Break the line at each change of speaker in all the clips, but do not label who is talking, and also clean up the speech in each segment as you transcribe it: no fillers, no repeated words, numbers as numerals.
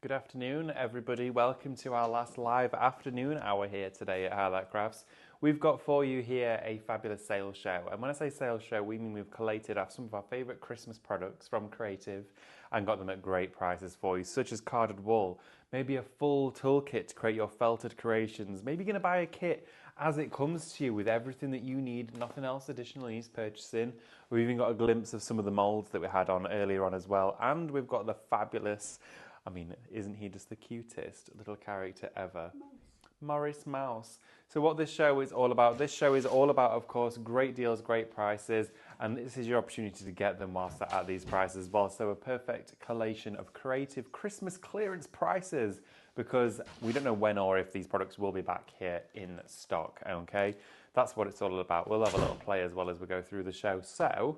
Good afternoon, everybody. Welcome to our last live afternoon hour here today at Highlight Crafts. We've got for you here a fabulous sales show. And when I say sales show, we mean we've collated off some of our favourite Christmas products from Creativ and got them at great prices for you, such as carded wool, maybe a full toolkit to create your felted creations. Maybe you're going to buy a kit as it comes to you with everything that you need, nothing else additional needs purchasing. We've even got a glimpse of some of the moulds that we had on earlier on as well. And we've got the fabulous, I mean, isn't he just the cutest little character ever? Morris Mouse. So what this show is all about, of course, great deals, great prices, and this is your opportunity to get them whilst they're at these prices as well. So a perfect collation of Creativ Christmas clearance prices, because we don't know when or if these products will be back here in stock, okay? That's what it's all about. We'll have a little play as well as we go through the show. So,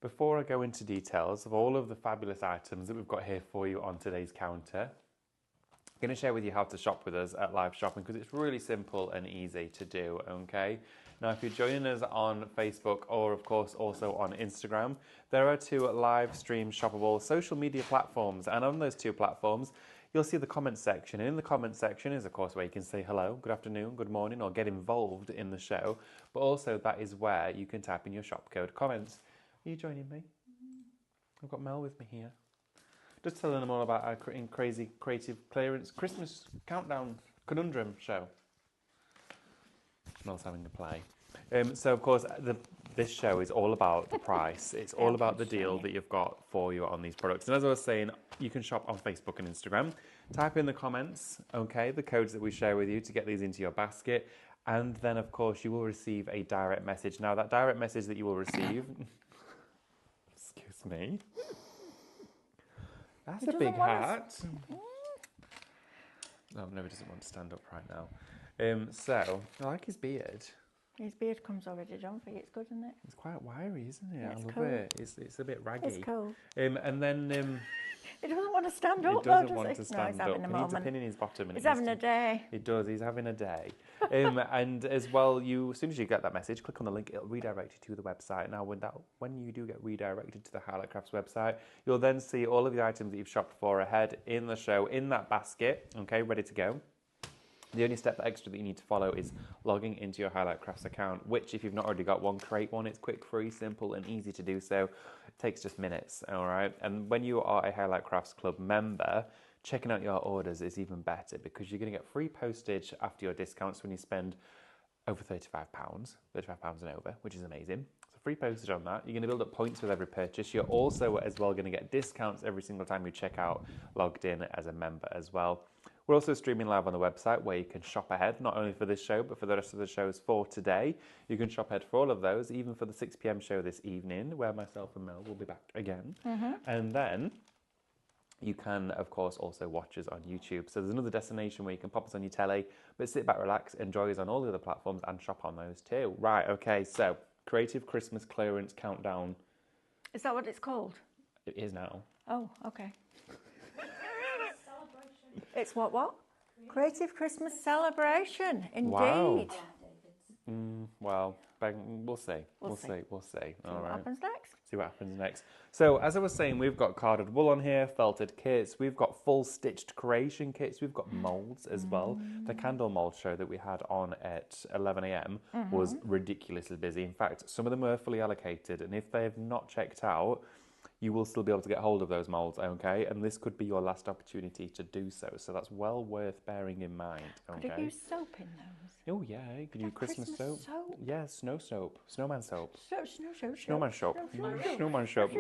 before I go into details of all of the fabulous items that we've got here for you on today's counter, I'm going to share with you how to shop with us at Live Shopping because it's really simple and easy to do, okay? Now, if you're joining us on Facebook or, of course, also on Instagram, there are two live stream shoppable social media platforms, and on those two platforms, you'll see the comment section. And in the comment section is, of course, where you can say hello, good afternoon, good morning, or get involved in the show, but also that is where you can type in your shop code comments. Are you joining me? I've got Mel with me here. Just telling them all about our crazy creative clearance Christmas countdown conundrum show. Mel's having a play. So, of course, this show is all about the price. It's all about the deal that you've got for you on these products. And as I was saying, you can shop on Facebook and Instagram. Type in the comments, okay, the codes that we share with you to get these into your basket. And then, of course, you will receive a direct message. Now, that direct message that you will receive... Excuse me. That's a big hat. Oh, no, he doesn't want to stand up right now. So, I like his beard.
His beard comes already, don't forget. It's good, isn't it?
It's quite wiry, isn't it?
Yeah,
I
it's
love
cool.
it. It's a bit raggy.
It's cool.
And then...
He doesn't want to stand up,
he doesn't
though,
want
does
to
he?
stand
No, he's having
up.
a
He needs a
moment.
pin in his bottom. And
He's having a day.
He does. He's having a day. And as well, as soon as you get that message, click on the link. It'll redirect you to the website. Now, when you do get redirected to the Highlight Crafts website, you'll then see all of the items that you've shopped for ahead in the show in that basket. Okay, ready to go. The only step extra that you need to follow is logging into your Highlight Crafts account, which if you've not already got one, create one. It's quick, free, simple and easy to do so. It takes just minutes, all right? And when you are a Highlight Crafts Club member, checking out your orders is even better because you're going to get free postage after your discounts when you spend over £35 and over, which is amazing. So free postage on that. You're going to build up points with every purchase. You're also as well going to get discounts every single time you check out logged in as a member as well. We're also streaming live on the website where you can shop ahead, not only for this show, but for the rest of the shows for today. You can shop ahead for all of those, even for the 6 p.m. show this evening, where myself and Mel will be back again. And then you can, of course, also watch us on YouTube. So there's another destination where you can pop us on your telly, but sit back, relax, enjoy us on all the other platforms and shop on those too. Right, okay, so Creativ Christmas Clearance Countdown.
Is that what it's called?
It is now.
Oh, okay. It's what? Creativ Christmas Celebration, indeed.
Wow. Well, we'll see. We'll see.
See
All
what
right.
happens next.
See what happens next. So, as I was saying, we've got carded wool on here, felted kits, we've got full stitched creation kits, we've got moulds as well. The candle mould show that we had on at 11 a.m. was ridiculously busy. In fact, some of them were fully allocated, and if they have not checked out, you will still be able to get hold of those moulds, okay? And this could be your last opportunity to do so. So that's well worth bearing in mind, okay?
Could you use soap in those?
Oh, yeah, you could use Christmas soap. Yeah, snow soap, snowman soap. Snowman soap. Snowman soap.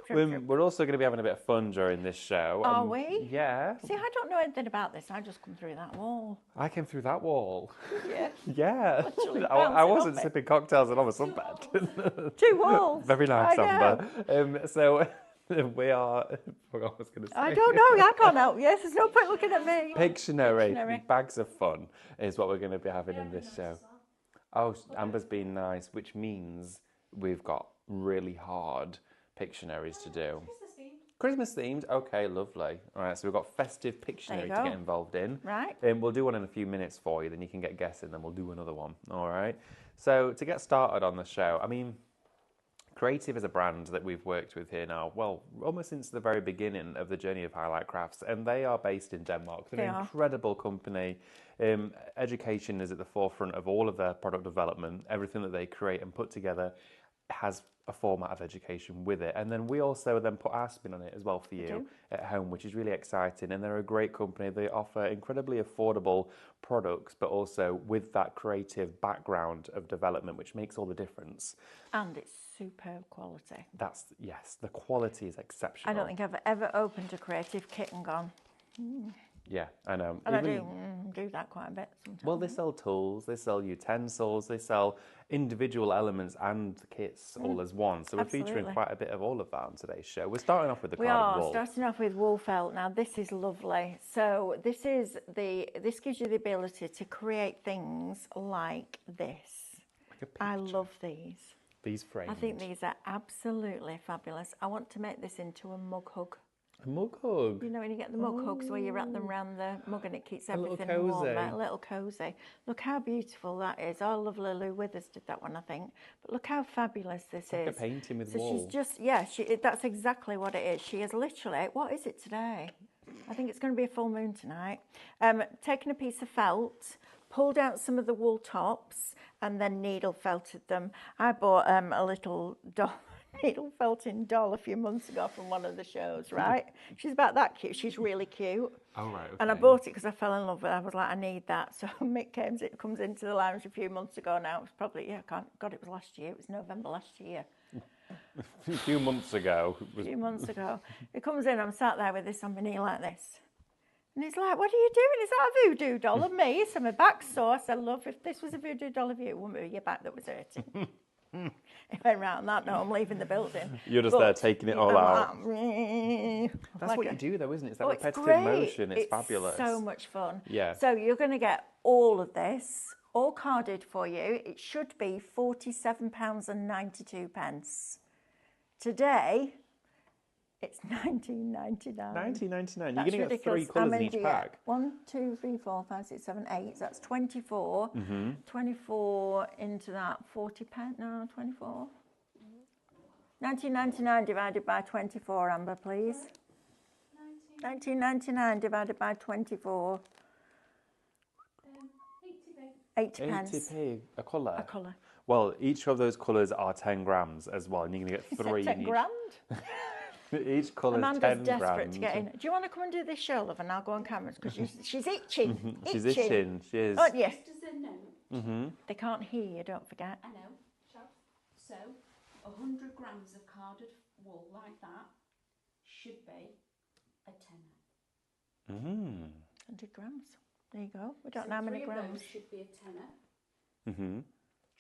We're also going to be having a bit of fun during this show.
Are we?
Yeah.
See, I don't know anything about this. I just come through that wall.
I came through that wall.
Yeah.
Yeah.
Literally
I wasn't
bouncing off
sipping cocktails and on a sunbed.
2 walls.
Very nice,
I know.
Amber. So we are... I forgot what I was going to say.
I don't know. I can't help you. There's no point looking at me.
Pictionary. Bags of fun is what we're going to be having in this show. Oh, Amber's been nice, which means we've got really hard Pictionaries to do. Christmas themed. Okay, lovely. All right, so we've got festive Pictionary to get involved in.
Right.
We'll do one in a few minutes for you, then you can get guessing, then we'll do another one. All right. So to get started on the show, I mean, Creativ is a brand that we've worked with here now, well, almost since the very beginning of the journey of Highlight Crafts, and they are based in Denmark. They're an incredible company. Education is at the forefront of all of their product development. Everything that they create and put together has a format of education with it, and then we also then put our spin on it as well for you at home, which is really exciting. And they're a great company. They offer incredibly affordable products, but also with that creative background of development, which makes all the difference.
And it's superb quality.
Yes, the quality is exceptional.
I don't think I've ever opened a Creativ kit and gone,
Yeah, I know.
And I do that quite a bit sometimes.
Well, they sell tools, they sell utensils, they sell individual elements and kits all as one. So we're featuring quite a bit of all of that on today's show. We're starting off with the carded wool.
We are starting off with wool felt. Now this is lovely. So this gives you the ability to create things like this. I love these.
These frames.
I think these are absolutely fabulous. I want to make this into a mug hug.
A mug hug?
You know when you get the mug hugs where you wrap them around the mug and it keeps everything warm. A little cosy. Look how beautiful that is. Oh, lovely Lou Withers did that one, I think. But look how fabulous this is.
Like a painting with wool.
She's just, that's exactly what it is. She is literally, what is it today? I think it's going to be a full moon tonight. Taken a piece of felt, pulled out some of the wool tops, and then needle felted them. I bought a little needle felting doll a few months ago from one of the shows, right? She's about that cute. She's really cute.
Oh, right. Okay.
And I bought it because I fell in love with it. I was like, I need that. So Mick comes into the lounge a few months ago now. It was probably, it was last year. It was November last year.
A few months ago. He comes in, I'm sat there with this on my knee like this. And he's like, what are you doing? Is that a voodoo doll of me? So my back's sore. I said, love, if this was a voodoo doll of you, it wouldn't be your back that was hurting. He went round that, no, I'm leaving the building. You're just there taking it all out. That's
like
what you do though, isn't it? It's that repetitive motion. It's fabulous.
So much fun.
Yeah.
So you're going to get all of this, all carded for you. It should be £47.92. Today, it's $19.99.
$19.99. You're going to get 3 colours in each pack.
1, 2, 3, 4, 5, 6, 7, 8. So that's 24. 24 into that 40 pence. No, 24. 19.99 divided by 24, Amber, please. 19.99 divided by 24. 80 pence.
80p a colour.
A colour.
Well, each of those colours are 10 grams as well, and you're going to get 3
10
in each.
grand?
Each colour's
Amanda's
10
desperate
grams.
to get in. Do you want to come and do this show, love, and I'll go on cameras because she's itching.
She's itching. She is.
Oh, yes.
Just a note.
They can't hear you, don't forget.
I know. So, 100 grams of carded wool like that should be a tenner.
100 grams. There you go. We don't know how many
3 of
grams.
those should be a tenner.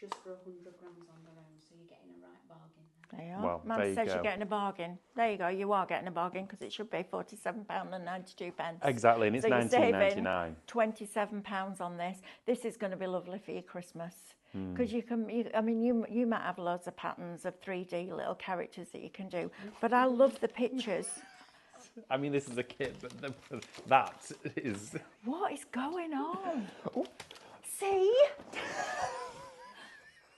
Just for 100 grams on their own, so you're getting a right bargain.
There you are.
Well,
Man
there you
says
go.
you're getting a bargain. There you go. You are getting a bargain because it should be £47.92.
Exactly, and it's
So you're saving
$19.99.
£27 on this. This is going to be lovely for your Christmas because you might have loads of patterns of 3D little characters that you can do, but I love the pictures.
I mean, this is a kit, but that is...
What is going on? See?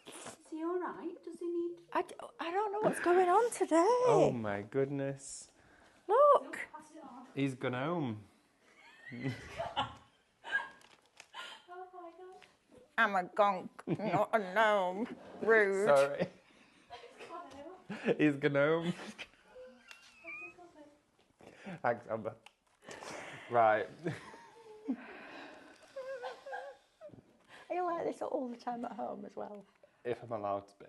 Is he all right? Does he need...
I don't know what's going on today.
Oh my goodness.
Look.
Pass it on.
He's gone home.
Oh my God.
I'm a gonk, not a gnome. Rude.
Sorry. He's gone home. Thanks, Amber. Right.
Are you like this all the time at home as well?
If I'm allowed to be.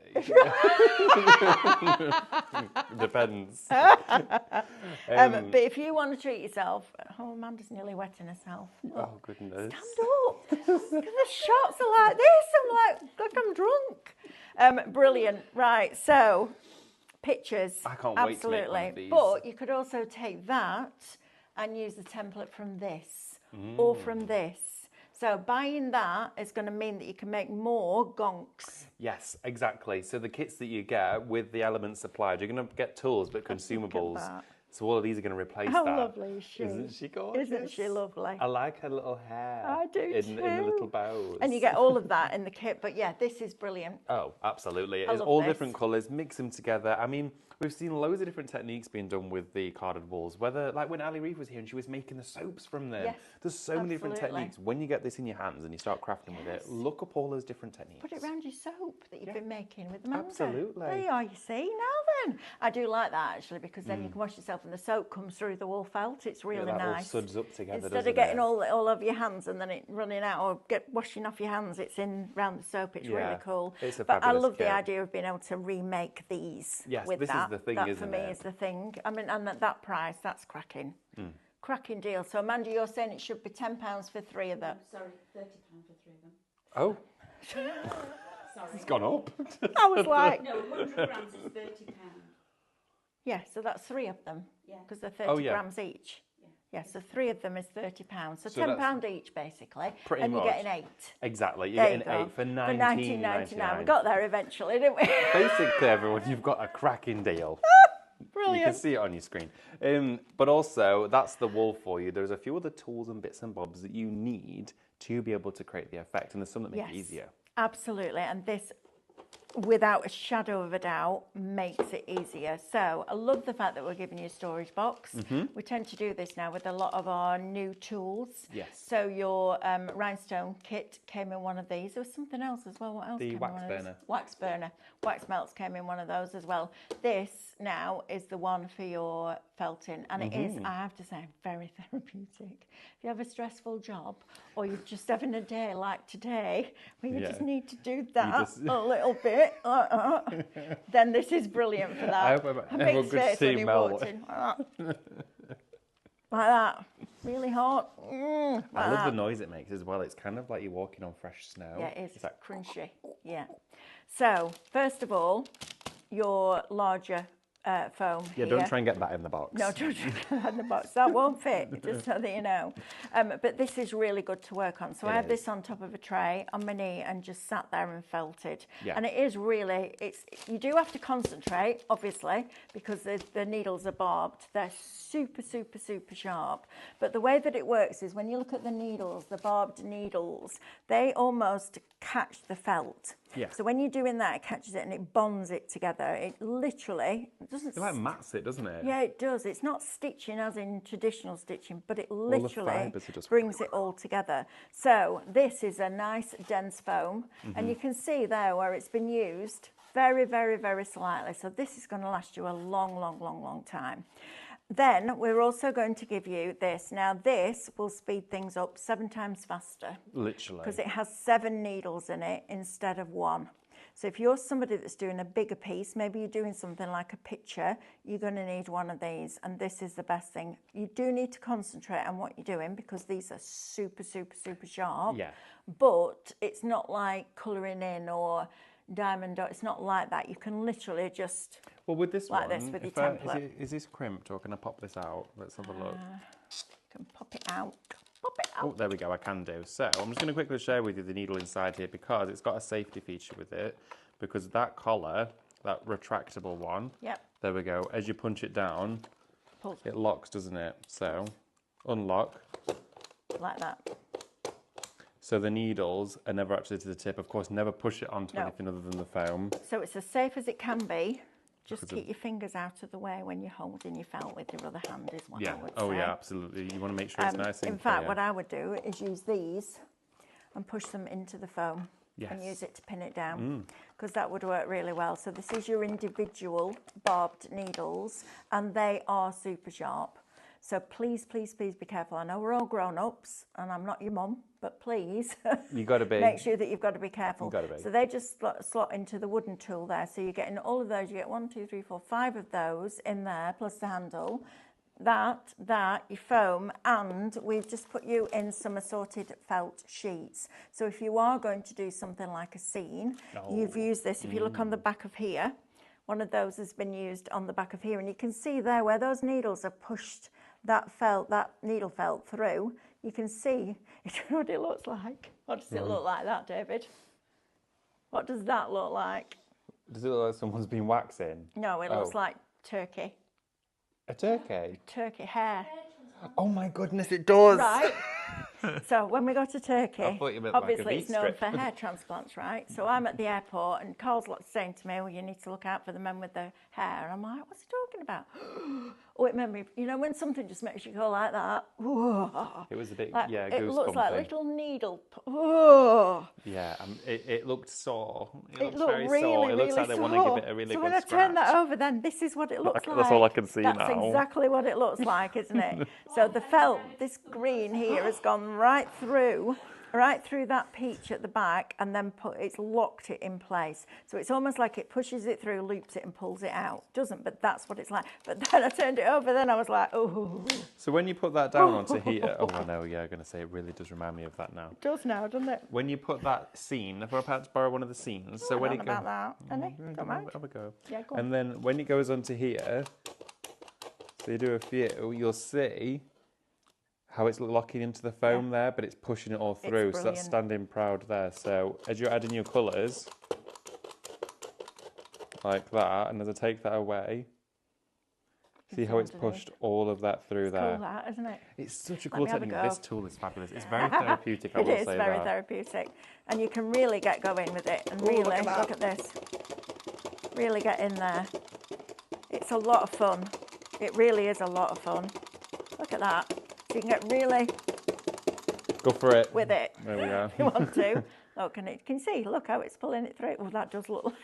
Depends.
But if you want to treat yourself, Amanda's nearly wetting herself.
Oh, goodness.
Stand up. Because the shots are like this. I'm like I'm drunk. Brilliant. Right, so pictures.
I can't wait to make one
absolutely.
of these.
But you could also take that and use the template from this or from this. So buying that is going to mean that you can make more gonks.
Yes, exactly. So the kits that you get with the elements supplied, you're going to get tools, but consumables So all of these are going to replace
How
that.
lovely is she?
Isn't she gorgeous?
Isn't she lovely?
I like her little hair.
I do
in the little
too.
bows.
And you get all of that in the kit. But yeah, this is brilliant.
Oh, absolutely. It's
love
all
this.
different colours, mix them together. I mean, we've seen loads of different techniques being done with the carded walls. Whether, like when Ali Reeve was here and she was making the soaps from them.
Yes,
There's so many different
absolutely.
techniques. When you get this in your hands and you start crafting with it, look up all those different techniques.
Put it around your soap that you've been making with the manga.
Absolutely.
There you are, you see. Now then. I do like that actually because then you can wash yourself and the soap comes through the wool felt. It's really
that
nice.
all suds up together,
Instead
doesn't
of getting
it?
all over your hands and then it running out or washing off your hands, it's in round the soap. It's really cool.
It's a
but I
fabulous
love
kit.
the idea of being able to remake these
Yes,
with
this is
that.
the thing,
that
isn't
for me
it?
is the thing. I mean, and at that price, that's cracking. Cracking deal. So Amanda, you're saying it should be £10 for 3 of them.
Sorry, £30 for 3 of them.
Oh,
Sorry.
it's gone up.
I was like,
No, 100 grams is £30.
yeah, so that's 3 of them.
Yeah.
Because they're 30
yeah.
grams each. Yeah, so 3 of them is £30. So
So
£10 each, basically.
Pretty
and
much.
you're getting 8.
Exactly, you're
There you
getting
go.
8 for
£19.99. We
£19.99.
got there eventually, didn't we?
Basically, everyone, you've got a cracking deal. You can
Brilliant.
see it on your screen. But also, that's the wool for you. There's a few other tools and bits and bobs that you need to be able to create the effect, and there's some that make it easier.
Absolutely. And this, without a shadow of a doubt, makes it easier. So I love the fact that we're giving you a storage box. We tend to do this now with a lot of our new tools.
Yes.
So your rhinestone kit came in one of these. There was something else as well. What else
The
came
wax
in one of those?
burner.
Wax burner. Wax melts came in one of those as well. This now is the one for your felting. And it is, I have to say, very therapeutic. If you have a stressful job or you're just having a day like today where you just need to do that a little bit, then this is brilliant for that.
I hope everyone
Big
could
face
see
when he
Mel.
walked in, like that. Really hot.
I love the noise it makes as well. It's kind of like you're walking on fresh snow.
Yeah, it is.
It's like
crunchy. Yeah. So, first of all, your larger foam
yeah,
here.
don't try and get that in the box.
No, don't get that in the box. That won't fit, just so that you know. But this is really good to work on. So I had this on top of a tray on my knee and just sat there and felt it.
Yeah.
And it is really, you do have to concentrate, obviously, because the needles are barbed. They're super, super, super sharp. But the way that it works is when you look at the needles, the barbed needles, they almost catch the felt.
Yeah.
So when you're doing that, it catches it and it bonds it together. It literally doesn't.
It like mats it, doesn't it?
Yeah, it does. It's not stitching as in traditional stitching, but it
the
literally
fibres are just-
brings it all together. So this is a nice dense foam, and you can see there where it's been used very, very, very slightly. So this is going to last you a long, long, long, long time. Then we're also going to give you this. Now this will speed things up 7 times faster.
Literally.
Because it has 7 needles in it instead of 1. So if you're somebody that's doing a bigger piece, maybe you're doing something like a picture, you're going to need one of these, and this is the best thing. You do need to concentrate on what you're doing because these are super, super, super sharp.
Yeah.
But it's not like colouring in or diamond, or it's not like that. You can literally just...
Well, with this
like
one,
this with your
if I-
template.
is this crimped or can I pop this out? Let's have a look.
You can pop it out. Pop it out.
Oh, there we go, I can do. So I'm just going to quickly share with you the needle inside here because it's got a safety feature with it. Because that collar, that retractable one,
Yep.
there we go. As you punch it down,
Pull
it locks, doesn't it? So unlock.
like that.
So the needles are never actually to the tip. Of course, never push it onto
No.
anything other than the foam.
So it's as safe as it can be. Just
Because of-
keep your fingers out of the way when you're holding your felt with your other hand is what I
Yeah.
would
Oh,
say.
yeah, absolutely. You want to make sure it's nice and
In fact,
clear.
what I would do is use these and push them into the foam and
Yes.
use it to pin it down because that would work really well. So this is your individual barbed needles and they are super sharp. So please, please, please be careful. I know we're all grown-ups and I'm not your mum, but please
You got to be.
make sure that you've got to be careful.
You've got to be.
So they just slot into the wooden tool there. So you're getting all of those. You get 1, 2, 3, 4, 5 of those in there, plus the handle. That, your foam, and we've just put you in some assorted felt sheets. So if you are going to do something like a scene, you've used this. If you look on the back of here, one of those has been used on the back of here, and you can see there where those needles are pushed that needle felt through. You can see what it looks like. What does it look like that, David? What does that look like?
Does it look like someone's been waxing?
No, it looks like turkey.
A turkey?
Turkey hair.
Oh my goodness, it does!
Right. So when we go to Turkey,
I thought you meant like a
obviously
meat
it's known
strip.
for hair transplants, right? So I'm at the airport and Carl's saying to me, well, you need to look out for the men with the hair. And I'm like, what's he talking about? Oh, it made me, you know, when something just makes you go like that. Whoa.
It was a bit,
Like,
yeah,
it looks like a
goosebumpy.
little needle. Whoa.
Yeah, it looked sore. It
It
looks
looked
very
really,
sore. It looks
really
like they want to
sore.
give it a really
so
good
when I
scratch.
turn that over, then this is what it looks like.
That's all I can see
That's
now.
exactly what it looks like, isn't it? So the felt, this green here has gone right through that peach at the back, and then it's locked it in place. So it's almost like it pushes it through, loops it, and pulls it out. Doesn't, but that's what it's like. But then I turned it over, then I was like, oh.
So when you put that down onto here, oh, I know, yeah, I'm going to say it really does remind me of that now.
It does now, doesn't it?
When you put that scene, if we're about to borrow one of the scenes, so when
I
it
don't know about that. Any? Don't mind.
have a go.
Yeah, go on.
And then when it goes onto here, so you do a few, you'll see how it's locking into the foam there, but it's pushing it all through. So that's
brilliant.
standing proud there. So as you're adding your colours, like that, and as I take that away, see how it's pushed all of that through there.
Cool that, isn't it?
It's such a
Let
cool
me have a
technique.
go.
This tool is fabulous. It's very therapeutic, I will
It is
say
very
that.
therapeutic. And you can really get going with it. And
Ooh,
really,
look at that.
look at this. Really get in there. It's a lot of fun. It really is a lot of fun. Look at that. So you can get really
Go for it.
with it
There we go.
if you want to. Look, and can you see, look how it's pulling it through. Oh, that does look like...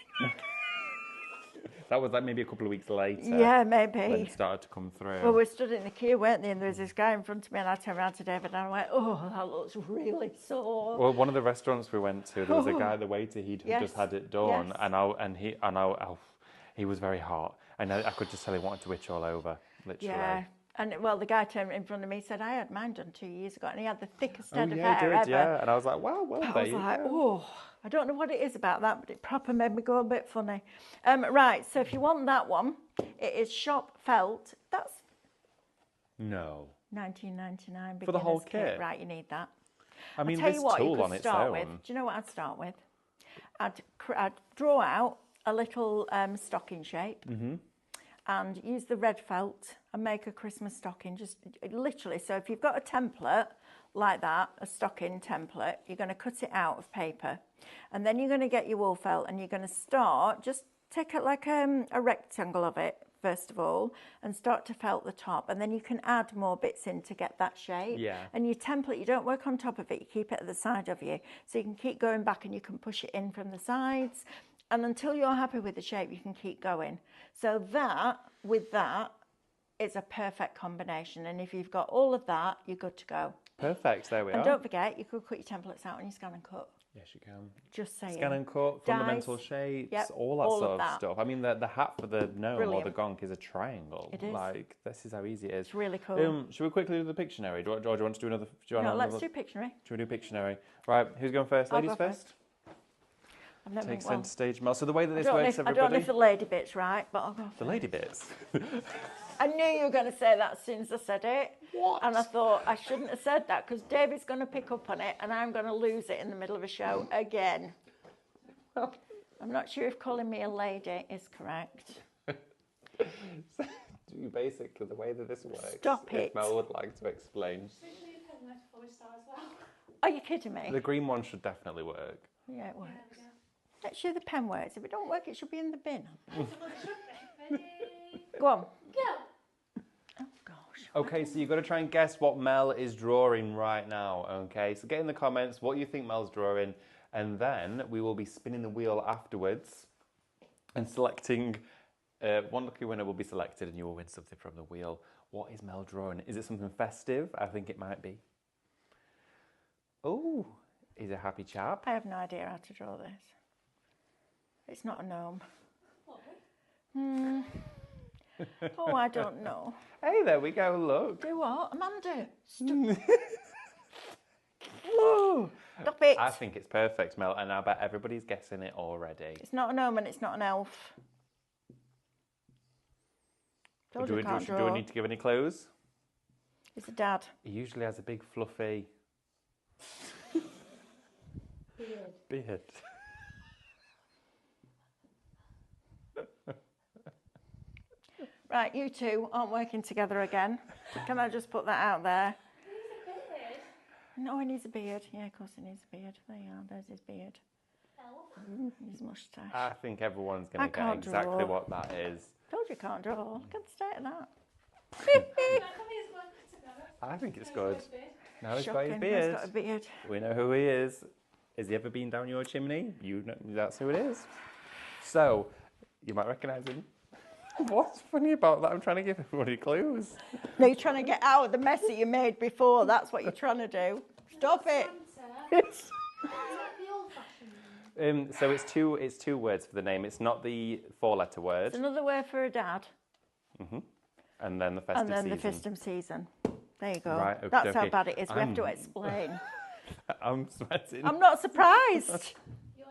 That was like maybe a couple of weeks later.
Yeah,
When
maybe.
it started to come through.
Well, we stood in the queue, weren't they? And there was this guy in front of me, and I turned around to David, and I went, oh, that looks really sore.
Well, one of the restaurants we went to, there was a guy, the waiter, he'd
Yes.
just had it done,
Yes.
and he was very hot, and I could just tell he wanted to itch all over, literally.
Yeah. And well, the guy turned in front of me and said, I had mine done 2 years ago, and he had the thickest
Oh,
head of
yeah,
hair
he did,
ever.
yeah. And I was like, wow, well,
I
there
was
you
like,
go.
oh, I don't know what it is about that, but it proper made me go a bit funny. Right, so if you want that one, it is shop felt. That's
No.
$19.99
For the whole
beginner's
kit?
Right, you need that.
I mean,
I'll tell
this
you what, you
tool
could
on its
start
own.
with. Do you know what I'd start with? I'd draw out a little stocking shape.
Mm-hmm.
And use the red felt and make a Christmas stocking, just literally. So if you've got a template like that, a stocking template, you're going to cut it out of paper, and then you're going to get your wool felt, and you're going to start, just take it like a rectangle of it first of all, and start to felt the top, and then you can add more bits in to get that shape.
Yeah.
And your template, you don't work on top of it, you keep it at the side of you, so you can keep going back, and you can push it in from the sides. And until you're happy with the shape, you can keep going. So that, with that, is a perfect combination. And if you've got all of that, you're good to go.
Perfect, there we
And
are.
don't forget, you could cut your templates out and you scan and cut.
Yes, you can.
Just saying.
Scan and cut, fundamental
Dies.
shapes,
Yep,
all that
all
sort
of
of
that.
stuff. I mean, the hat for the gnome
Brilliant.
or the gonk is a triangle.
It is.
Like, this is how easy it is.
It's really cool.
Should we quickly do the Pictionary? Do you want to do another?
No, let's do Pictionary.
Should we do Pictionary? Right, who's going first?
I'll
Ladies
go
first?
I've never
Take
well,
centre stage, Mel. So the way that
I
this
don't, know
works,
if, I don't know
everybody...
if the lady bit's right, but I'll go
The
first.
lady bits.
I knew you were going to say that as soon as I said it.
What?
And I thought I shouldn't have said that because David's going to pick up on it and I'm going to lose it in the middle of a show again. I'm not sure if calling me a lady is correct.
Basically, the way that this works...
Stop
if
it.
Mel would like to explain.
Are you kidding me?
The green one should definitely work.
Yeah, it works. Let's show the pen works. If it don't work, it should be in the bin. Go on.
Go.
Oh, gosh.
Okay, so you've got to try and guess what Mel is drawing right now, okay? So get in the comments what you think Mel's drawing, and then we will be spinning the wheel afterwards and selecting... one lucky winner will be selected and you will win something from the wheel. What is Mel drawing? Is it something festive? I think it might be. Oh, he's a happy chap.
I have no idea how to draw this. It's not a gnome. Oh, I don't know.
Hey, there we go, look.
Do what? Amanda. Whoa. Stop it.
I think it's perfect, Mel, and I bet everybody's guessing it already.
It's not a gnome and it's not an elf. Told
Do
you
we,
I can't
do we
draw.
need to give any clues?
It's a dad.
He usually has a big fluffy beard.
Right, you two aren't working together again. Can I just put that out there?
He needs a beard.
No, he needs a beard. Yeah, of course he needs a beard. There you are, there's his beard.
Elf.
His moustache.
I think everyone's going
I
to get
can't
exactly
draw.
what that is.
Told you can't draw. Look at the state of that.
I think it's good. Now he's got his
Shocking,
beard.
he's got a beard.
We know who he is. Has he ever been down your chimney? You know, that's who it is. So, you might recognise him. What's funny about that? I'm trying to give everybody clues.
No, you're trying to get out of the mess that you made before. That's what you're trying to do. Stop it.
Is that the old-fashioned?
So it's two words for the name. It's not the 4-letter word.
It's another word for a dad.
And then the festive
And then
season.
the festive season. There you go.
Right, okay,
That's how
okay.
bad it is. We have to explain.
I'm sweating.
I'm not surprised.
You're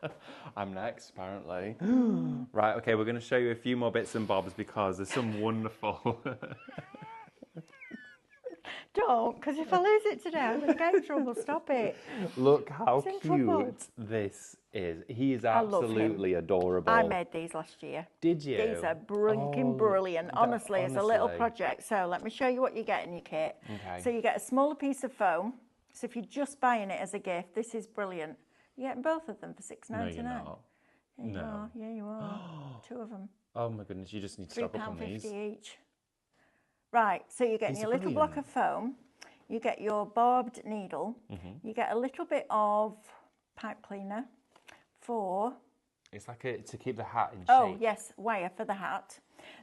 next.
I'm next, apparently. Right, okay, we're going to show you a few more bits and bobs because there's some wonderful...
Don't, because if I lose it today, I'm going to get in trouble. Stop it.
Look how
He's in trouble.
cute this is. He is
love him.
absolutely adorable.
I made these last year.
Did you?
These are brilliant. Honestly, it's a little project. So let me show you what you get in your kit.
Okay.
So you get a smaller piece of foam. So if you're just buying it as a gift, this is brilliant. You get both of them for $6.99.
No, you're not.
Yeah, you
No.
are. Yeah, you are. 2 of them.
Oh my goodness, you just need to stock up on these.
£3.50 each. Right, so you're getting
These
your
are
little block of
brilliant.
foam. You get your barbed needle. You get a little bit of pipe cleaner for...
It's like to keep the hat in shape.
Oh, yes, wire for the hat.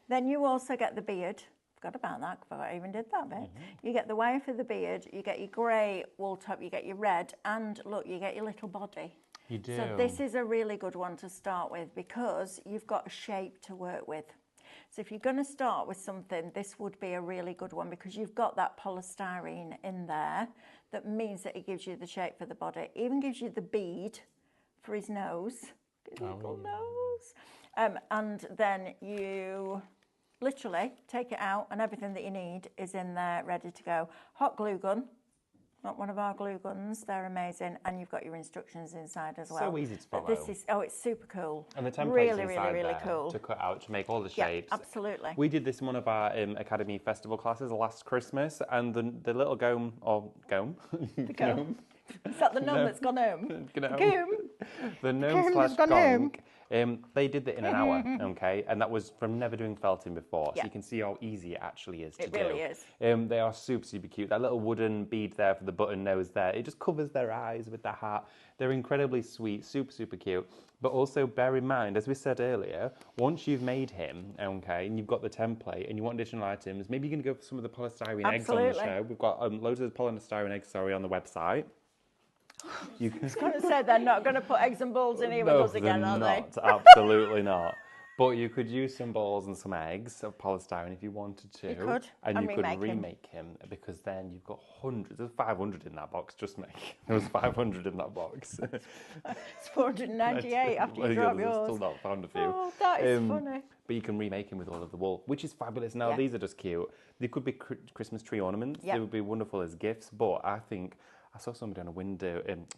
Then you also get the beard. Forgot about that, because I even did that bit. You get the wire for the beard. You get your grey wool top. You get your red. And look, you get your little body.
You do.
So this is a really good one to start with because you've got a shape to work with. So if you're going to start with something, this would be a really good one because you've got that polystyrene in there that means that it gives you the shape for the body. It even gives you the bead for his nose. His little nose. And then you literally take it out and everything that you need is in there ready to go. Hot glue gun. Not one of our glue guns, they're amazing, and you've got your instructions inside as well.
So easy to follow.
But this is, it's super cool.
And the templates
really,
inside
really
there
cool.
to cut out to make all the
Yeah,
shapes.
absolutely.
We did this in one of our Academy Festival classes last Christmas, and the little gnome,
The gnome. Is that the gnome that's gone home?
Gnome. The gnome
Gnome
slash
that's gone home.
gong. They did that in an hour, okay, and that was from never doing felting before, so
Yeah.
you can see how easy it actually is to
It
do.
really is.
They are super, super cute. That little wooden bead there for the button nose there, it just covers their eyes with the hat. They're incredibly sweet, super, super cute. But also bear in mind, as we said earlier, once you've made him, okay, and you've got the template and you want additional items, maybe you're going to go for some of the polystyrene eggs on the
Absolutely.
show. We've got loads of polystyrene eggs, on the website. You can...
I was going to say they're not going to put eggs and balls in here with us again, are they?
not. Absolutely not. But you could use some balls and some eggs of polystyrene if you wanted to.
You could,
And
and
you could
remake him.
remake him because then you've got hundreds. There's 500 in that box, just me. There was 500 in that box.
It's 498 after
Well,
you drop
yeah, there's
yours.
still not found a few.
Oh, that is funny.
But you can remake him with all of the wool, which is fabulous. Now,
Yeah.
these are just cute. They could be Christmas tree ornaments.
Yep.
They would be wonderful as gifts. But I think I saw somebody on a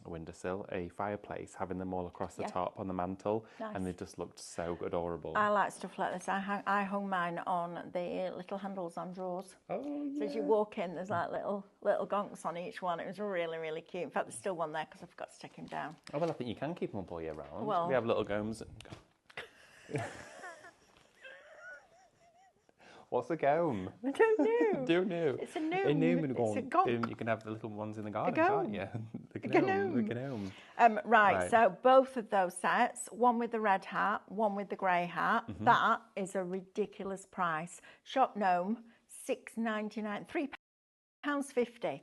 windowsill, a fireplace, having them all across the
Yeah.
top on the mantle.
Nice.
And they just looked so adorable.
I like stuff like this. I hung mine on the little handles on drawers.
Oh,
So as you walk in, there's like little gonks on each one. It was really, really cute. In fact, there's still one there because I forgot to take him down.
Oh, well, I think you can keep them up all year round.
Well-
We have little gnomes. What's a gnome?
I don't know.
Don't know.
It's a gnome.
A gnome and
It's a gonk.
you can have the little ones in the garden,
gnome.
can't you? The
gnome.
The gnome.
Right,
Right.
so both of those sets, one with the red hat, one with the grey hat,
Mm-hmm.
that is a ridiculous price. Shop Gnome, $6.99, £3.50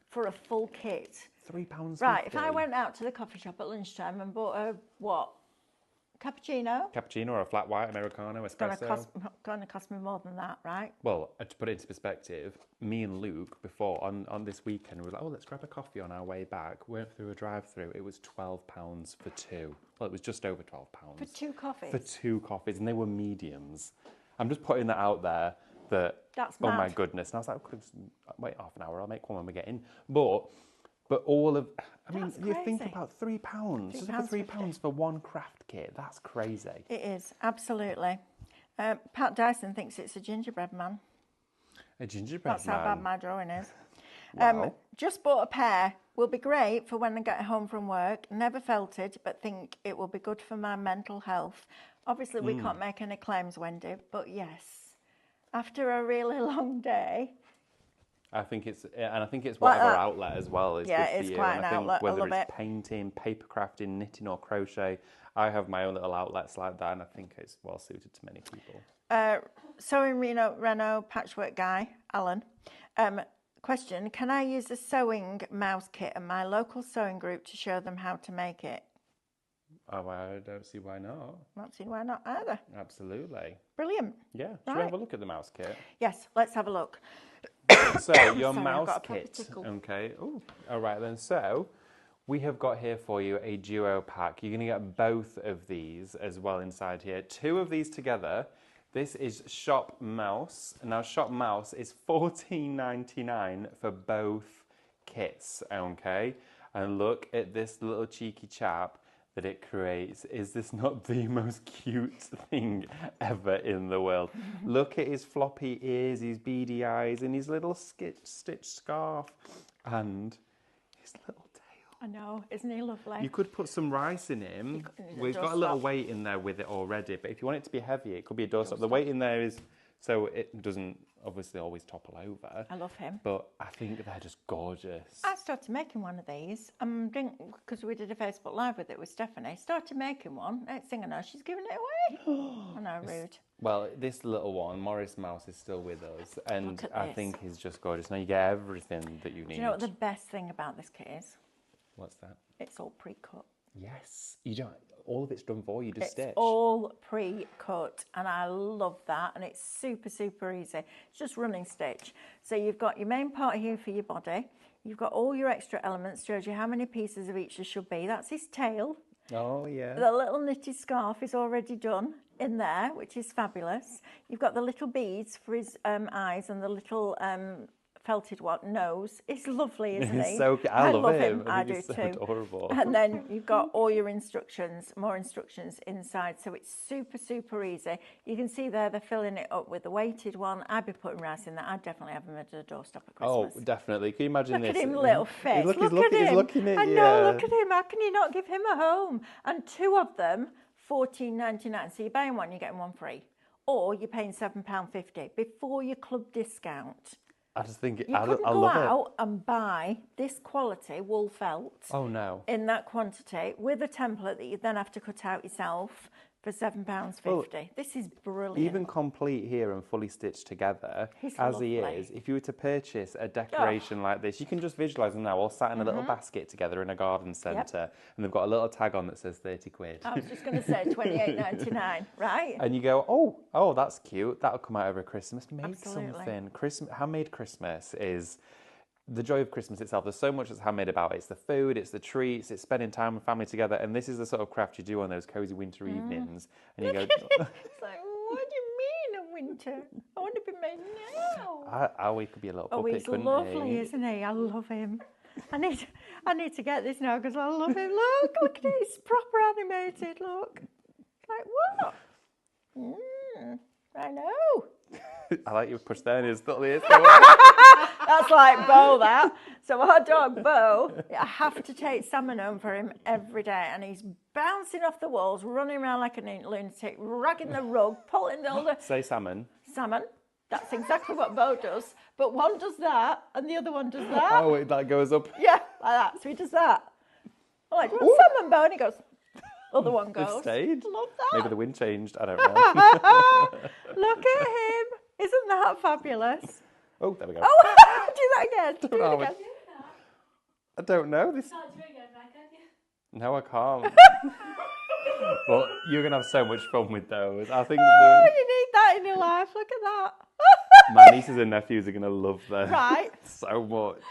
for a full kit.
£3.50.
Right, if I went out to the coffee shop at lunchtime and bought a, cappuccino?
Cappuccino or a flat white Americano, espresso.
Going to cost me more than that, right?
Well, to put it into perspective, me and Luke before on this weekend we were like, oh, let's grab a coffee on our way back. Went through a drive-through. It was £12 for two. Well, it was just over £12
For 2 coffees?
for 2 coffees, and they were mediums. I'm just putting that out there.
That's
oh my
mad.
goodness! And I was like, wait half an hour. I'll make one when we get in. But all of, I mean,
That's
you think
crazy.
about £3. Just for
£3.50.
£3 for one craft kit. That's crazy.
It is, absolutely. Pat Dyson thinks it's a gingerbread man.
A gingerbread
That's
man.
how bad my drawing is.
Wow.
Just bought a pair. Will be great for when I get home from work. Never felt it, but think it will be good for my mental health. Obviously, we can't make any claims, Wendy, but yes. After a really long day.
I think it's whatever outlet as well is
Yeah,
good for
it's
you.
quite
And
an
I think
outlet. I
whether
love
it's
it.
painting, paper crafting, knitting or crochet, I have my own little outlets like that, and I think it's well suited to many people.
Sewing Renault patchwork guy, Alan. Question, can I use a sewing mouse kit in my local sewing group to show them how to make it?
Oh, I don't see why not.
Not seen why not either.
Absolutely.
Brilliant.
Yeah. Should we have a look at the mouse kit?
Yes, let's have a look.
So your
Sorry, I've
mouse
got a proper
kit.
tickle.
Okay. Oh, all right then. So we have got here for you a duo pack. You're going to get both of these as well inside here. 2 of these together. This is Shop Mouse. Now Shop Mouse is $14.99 for both kits. Okay. And look at this little cheeky chap that it creates. Is this not the most cute thing ever in the world? Look at his floppy ears, his beady eyes, and his little stitched scarf, and his little tail.
I know, isn't he lovely?
You could put some rice in him. Well, he's got a little weight in there with it already, but if you want it to be heavy, it could be a doorstop. The weight in there is so it doesn't obviously always topple over.
I love him.
But I think they're just gorgeous.
I started making one of these. Because we did a Facebook Live with it with Stephanie. Started making one. Next thing I know, she's giving it away. I know, rude.
Well, this little one, Morris Mouse, is still with us, and
Look at
I
this.
think he's just gorgeous. Now you get everything that you need.
Do you know what the best thing about this kit is?
What's that?
It's all pre-cut.
Yes, you don't. All of it's done for you. Just
It's
stitch.
all pre-cut, and I love that, and it's super, super easy. It's just running stitch. So you've got your main part here for your body. You've got all your extra elements, shows you how many pieces of each there should be. That's his tail.
Oh yeah.
The little knitted scarf is already done in there, which is fabulous. You've got the little beads for his eyes and the little felted nose. It's lovely, isn't he?
He's so cute. I love him.
I
think
do
he's so
too.
adorable.
And then you've got all your instructions, more instructions inside. So it's super, super easy. You can see there they're filling it up with the weighted one. I'd be putting rice in there. I'd definitely have him at a doorstop at Christmas.
Oh, definitely. Can you imagine
Look
this?
at him, little face.
Look,
Look at
he's
him.
looking at
I
you.
know, look at him. How can you not give him a home? And 2 of them, $14.99. So you're buying one, you're getting one free. Or you're paying £7.50 before your club discount.
I just think
You
I
couldn't go
love
out and buy this quality wool felt
Oh no.
in that quantity with a template that you then have to cut out yourself for £7.50. This is brilliant.
Even complete here and fully stitched together,
He's
as he
lovely.
is, if you were to purchase a decoration like this, you can just visualise them now all sat in a
Mm-hmm.
little basket together in a garden centre, and they've got a little tag on that says 30 quid.
I was just going to say $28.99, right?
And you go, oh, that's cute. That'll come out over Christmas. Make
Absolutely.
something. Handmade Christmas is the joy of Christmas itself. There's so much that's handmade about it. It's the food, it's the treats, it's spending time with family together. And this is the sort of craft you do on those cosy winter evenings. And you go,
It's like, what do you mean in winter? I want to be made now.
we could be a little
Oh,
puppet,
he's
couldn't
lovely,
he?
isn't he? I love him. I need to get this now because I love him. Look at it. It's proper animated. Look. Like, what? I know.
I like you push down his little ears.
That's like Bo, that. So our dog, Bo, I have to take Salmon home for him every day, and he's bouncing off the walls, running around like a lunatic, ragging the rug, pulling all the...
Say salmon.
Salmon. That's exactly what Bo does. But one does that, and the other one does that.
Oh, wait, that goes up.
Yeah, like that. So he does that. I'm like, do you want salmon, Bo? And he goes... Other one
They've
goes.
stayed.
Love that.
Maybe the wind changed. I don't know.
Look at him. Isn't that fabulous?
Oh, there we go.
Oh, do that again. Do it
Oh,
again.
I don't know. This.
Can't do it again, right, can't you?
No, I can't. But you're going to have so much fun with those. I think
Oh, you need that in your life. Look at that.
my nieces and nephews are going to love them
Right.
so much.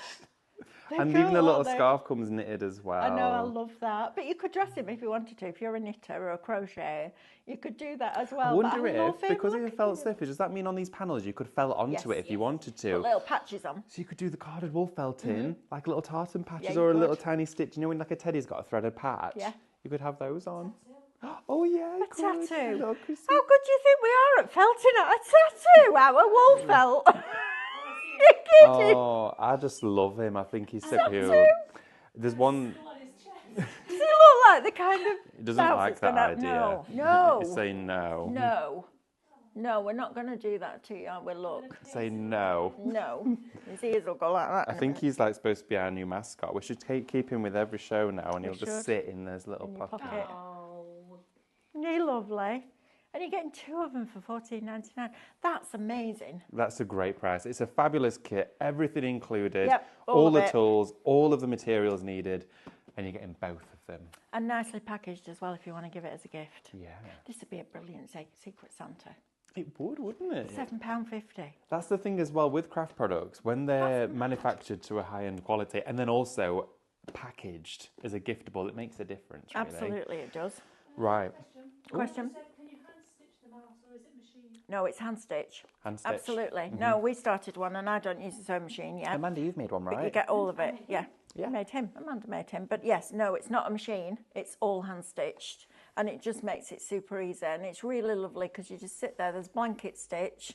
They're
And even the
cool,
little
aren't they?
scarf comes knitted as well.
I know, I love that. But you could dress him if you wanted to. If you're a knitter or a crocheter, you could do that as well.
I wonder
But I love
if,
him.
because
Look
it's a
at
felt
him.
slipper, does that mean on these panels you could felt onto
Yes.
it if you wanted
Put
to?
little patches on.
So you could do the carded wool felting, like little tartan patches
you
or a
could.
little tiny stitch. You know when like a teddy's got a threaded patch?
Yeah.
You could have those on. Oh yeah,
A tattoo.
Little Christmas.
How good do you think we are at felting out a tattoo? Our wool felt. You're kidding.
Oh, I just love him. I think he's so cute.
Tattoo.
There's one.
Does he look like the kind of
He doesn't
mouth
like
that's
that
gonna-
idea.
No,
He's saying no.
no, no. We're not going to do that to you, are we? Look,
Say no.
no. His ears will go like that.
I think he's like supposed to be our new mascot. We should keep him with every show now, and
We
he'll just
should.
sit in those little
In your
pockets.
pocket.
Oh.
Isn't he lovely? And you're getting 2 of them for $14.99. That's amazing.
That's a great price. It's a fabulous kit, everything included,
Yep, all
all
of
the
it.
tools, all of the materials needed, and you're getting both of them.
And nicely packaged as well if you want to give it as a gift.
Yeah.
This would be a brilliant Secret Santa.
It would, wouldn't it?
£7.50.
That's the thing as well with craft products, when they're manufactured to a high-end quality and then also packaged as a giftable, it makes a difference, really.
Absolutely, it does.
Right.
Question?
Can you hand stitch them out or is it machine?
No, it's hand stitch.
Hand stitch.
Absolutely. No, we started one and I don't use the sewing machine yet.
Amanda, you've made one,
But you
right?
get all of it, yeah.
Yeah.
I made him. Amanda made him. But yes, no, it's not a machine. It's all hand stitched, and it just makes it super easy. And it's really lovely because you just sit there. There's blanket stitch,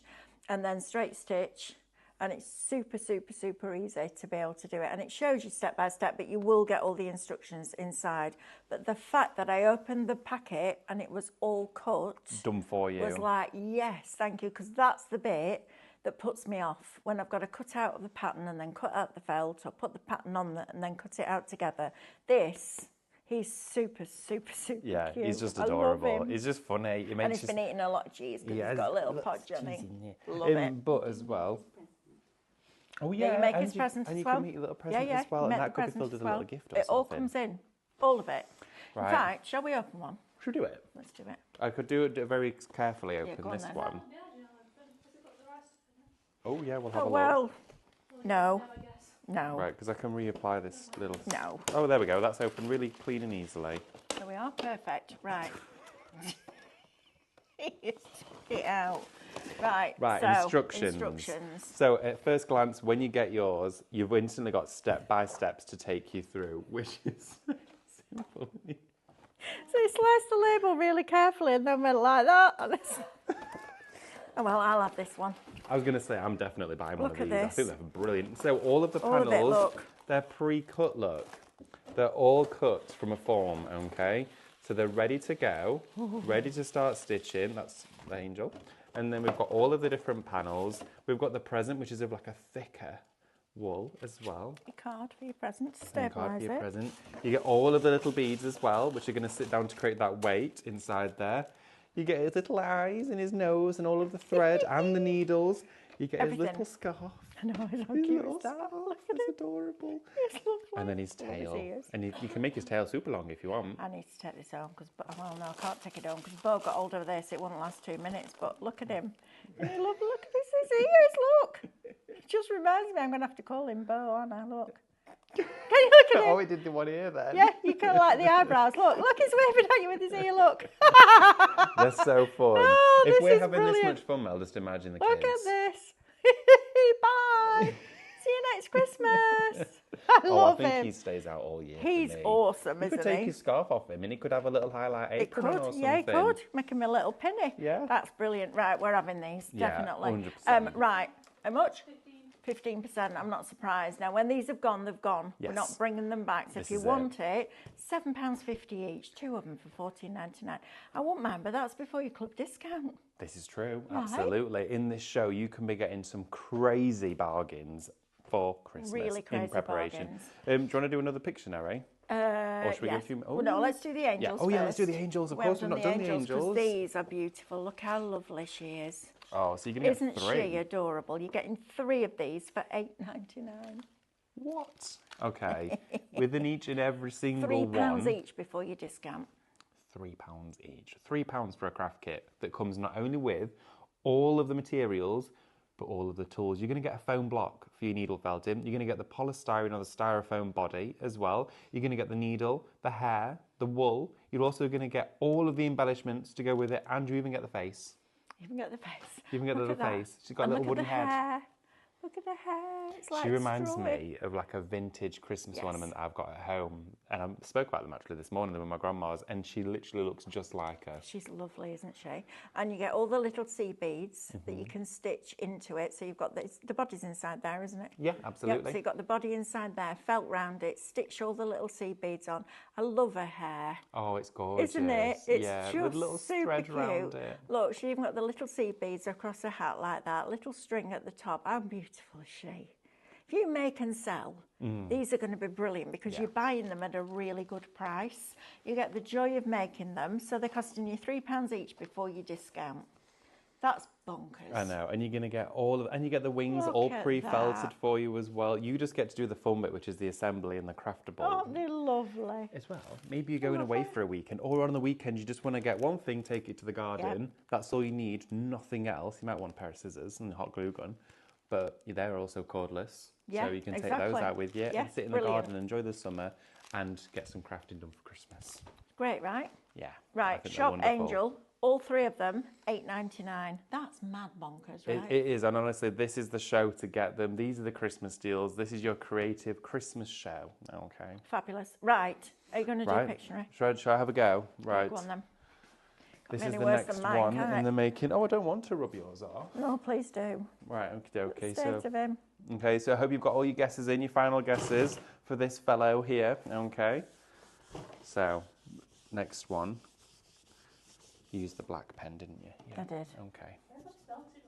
and then straight stitch, and it's super, super, super easy to be able to do it. And it shows you step by step, but you will get all the instructions inside. But the fact that I opened the packet and it was all cut
Done for you.
was like, yes, thank you, because that's the bit that puts me off when I've got to cut out the pattern and then cut out the felt or put the pattern on and then cut it out together. This, he's super, super, super
Yeah,
cute.
he's just
I love
adorable.
him.
He's just funny. He
And
makes
he's been eating a lot of cheese because
Yeah,
he's got a little
lots
podge
of
on
cheese
him.
in there.
Love it.
But as well. Oh
Yeah,
yeah,
you make
and
his present
and
as
you
well.
can make a little present
yeah,
as well,
you
and
make
that
the
could be
present
filled
as
as a
well.
little gift or
It all
something.
comes in, all of it.
Right.
In fact, shall we open one?
Should we do it?
Let's do it.
I could do it very carefully. Open
go on
this
then.
one.
Yeah, do you know, has it got the rice in it?
Oh yeah, we'll have
Oh,
a look.
well, no,
No, I guess.
no,
Right, because I can reapply this little.
no.
Oh, there we go. That's open really clean and easily.
There we are, perfect. Right. Get out. Right.
Right,
so,
instructions.
Instructions.
So at first glance, when you get yours, you've instantly got step by steps to take you through, which is simple.
So you slice the label really carefully and then went like that. Oh, well, I'll have this one.
I was going to say, I'm definitely buying one
Look
of
at
these. I think
this.
they're brilliant. So all of the
All of it,
panels,
look.
they're pre-cut, look. They're all cut from a form, okay? So they're ready to go, ready to start stitching. That's the angel. And then we've got all of the different panels. We've got the present, which is of like a thicker wool as well.
Your card for your present to
And card
stabilise
for your
it.
present. You get all of the little beads as well, which are going to sit down to create that weight inside there. You get his little eyes and his nose and all of the thread and the needles. You get
Everything.
his little scarf.
I know, how
His
cute
little
is that?
scarf.
Look at
It's
it.
adorable.
It's lovely.
And then his
I love his
tail.
ears.
And you can make his tail super long if you want.
I need to take this home because, well, no, I can't take it home because Bo got hold of this. It wouldn't last 2 minutes, but look at him. Look at his ears, look. It just reminds me I'm going to have to call him Bo, aren't I? Look. Can you look at him?
Oh, he did the one ear then.
Yeah, you kind of like the eyebrows. Look, he's waving at you with his ear, look.
They're so fun.
Oh,
if
this
we're
is
having this
brilliant.
much fun, Mel, just imagine the
Look
kids.
at this. Bye. See you next Christmas. I
Oh,
love
I think
him.
he stays out all year. for
He's
me.
awesome,
You could
isn't
take
he?
his scarf off him and he could have a little highlight
It
apron on or
could,
something.
yeah, it could. Make him a little penny.
Yeah.
That's brilliant. Right, we're having these,
Yeah,
definitely.
100%.
Right, how much? 15%. I'm not surprised. Now, when these have gone, they've gone. We're not
Yes.
bringing them back. So
This
if you
is it.
want it, £7.50 each, 2 of them for £14.99. I won't mind, but that's before your club discount.
This is true,
Right.
absolutely. In this show, you can be getting some crazy bargains for Christmas
Really crazy
in preparation.
bargains.
Do you want to do another Pictionary? Or should we
yes.
give you?
Well, no, let's do the angels
Oh yeah, let's do
first.
the angels. Of
We
course,
haven't
we've not done the
'cause
angels.
these are beautiful. Look how lovely she is.
Oh, so you're gonna
Isn't
get 3.
she adorable? You're getting 3 of these for £8.99.
What? Okay, within each and every single
£3
one.
each before your discount.
£3 each. £3 for a craft kit that comes not only with all of the materials, but all of the tools. You're going to get a foam block for your needle felting. You're going to get the polystyrene or the styrofoam body as well. You're going to get the needle, the hair, the wool. You're also going to get all of the embellishments to go with it, and you even get the face.
You even get the face.
You even get
Look
the
at
little
that.
face. She's got
And
a little
look at
wooden
the
head.
hair. Look at the hair. It's like
She reminds
strawy.
me of like a vintage Christmas
Yes.
ornament that I've got at home. And I spoke about them actually this morning with my grandma's, and she literally looks just like her.
She's lovely, isn't she? And you get all the little sea beads that you can stitch into it. So you've got the body's inside there, isn't it?
Yeah,
Yep,
absolutely.
so you've got the body inside there, felt round it, stitch all the little sea beads on. I love her hair.
Oh, it's gorgeous.
Isn't it? It's
yeah,
just
with little
super
thread
cute.
round it.
Look, she even got the little sea beads across her hat like that, little string at the top. How beautiful is she? If you make and sell, these are going to be brilliant because
Yeah.
you're buying them at a really good price. You get the joy of making them, so they're costing you £3 each before you discount. That's bonkers.
I know, and you're going to get and you get the wings
Look
all
at
pre-felted
that.
for you as well. You just get to do the fun bit, which is the assembly and the craftable.
Aren't they lovely?
As well, maybe you're going away for a weekend, or on the weekend you just want to get one thing, take it to the garden. That's all you need, nothing else. You might want a pair of scissors and a hot glue gun, but they're also cordless,
Yeah,
so you can take
exactly.
those out with you
Yeah,
and sit in the
brilliant.
garden and enjoy the summer and get some crafting done for Christmas.
Great, right?
Yeah. I
Right,
think they're
Shop
wonderful.
Angel, all three of them, £8.99. That's mad bonkers, right?
It is, and honestly, this is the show to get them. These are the Christmas deals. This is your Creative Christmas show. Okay.
Fabulous. Right, are you going to do
Right.
Pictionary?
Should I have a go? Right.
Go on then.
This
me
is
any
the
worse
next
than mine,
one
can't
in
it?
the making. Oh, I don't want to rub yours off.
No, please do.
Right, okay.
State of him.
Okay, so I hope you've got all your guesses in, your final guesses for this fellow here. Okay. So, next one. You used the black pen, didn't you?
I did.
Okay.
I never spelt it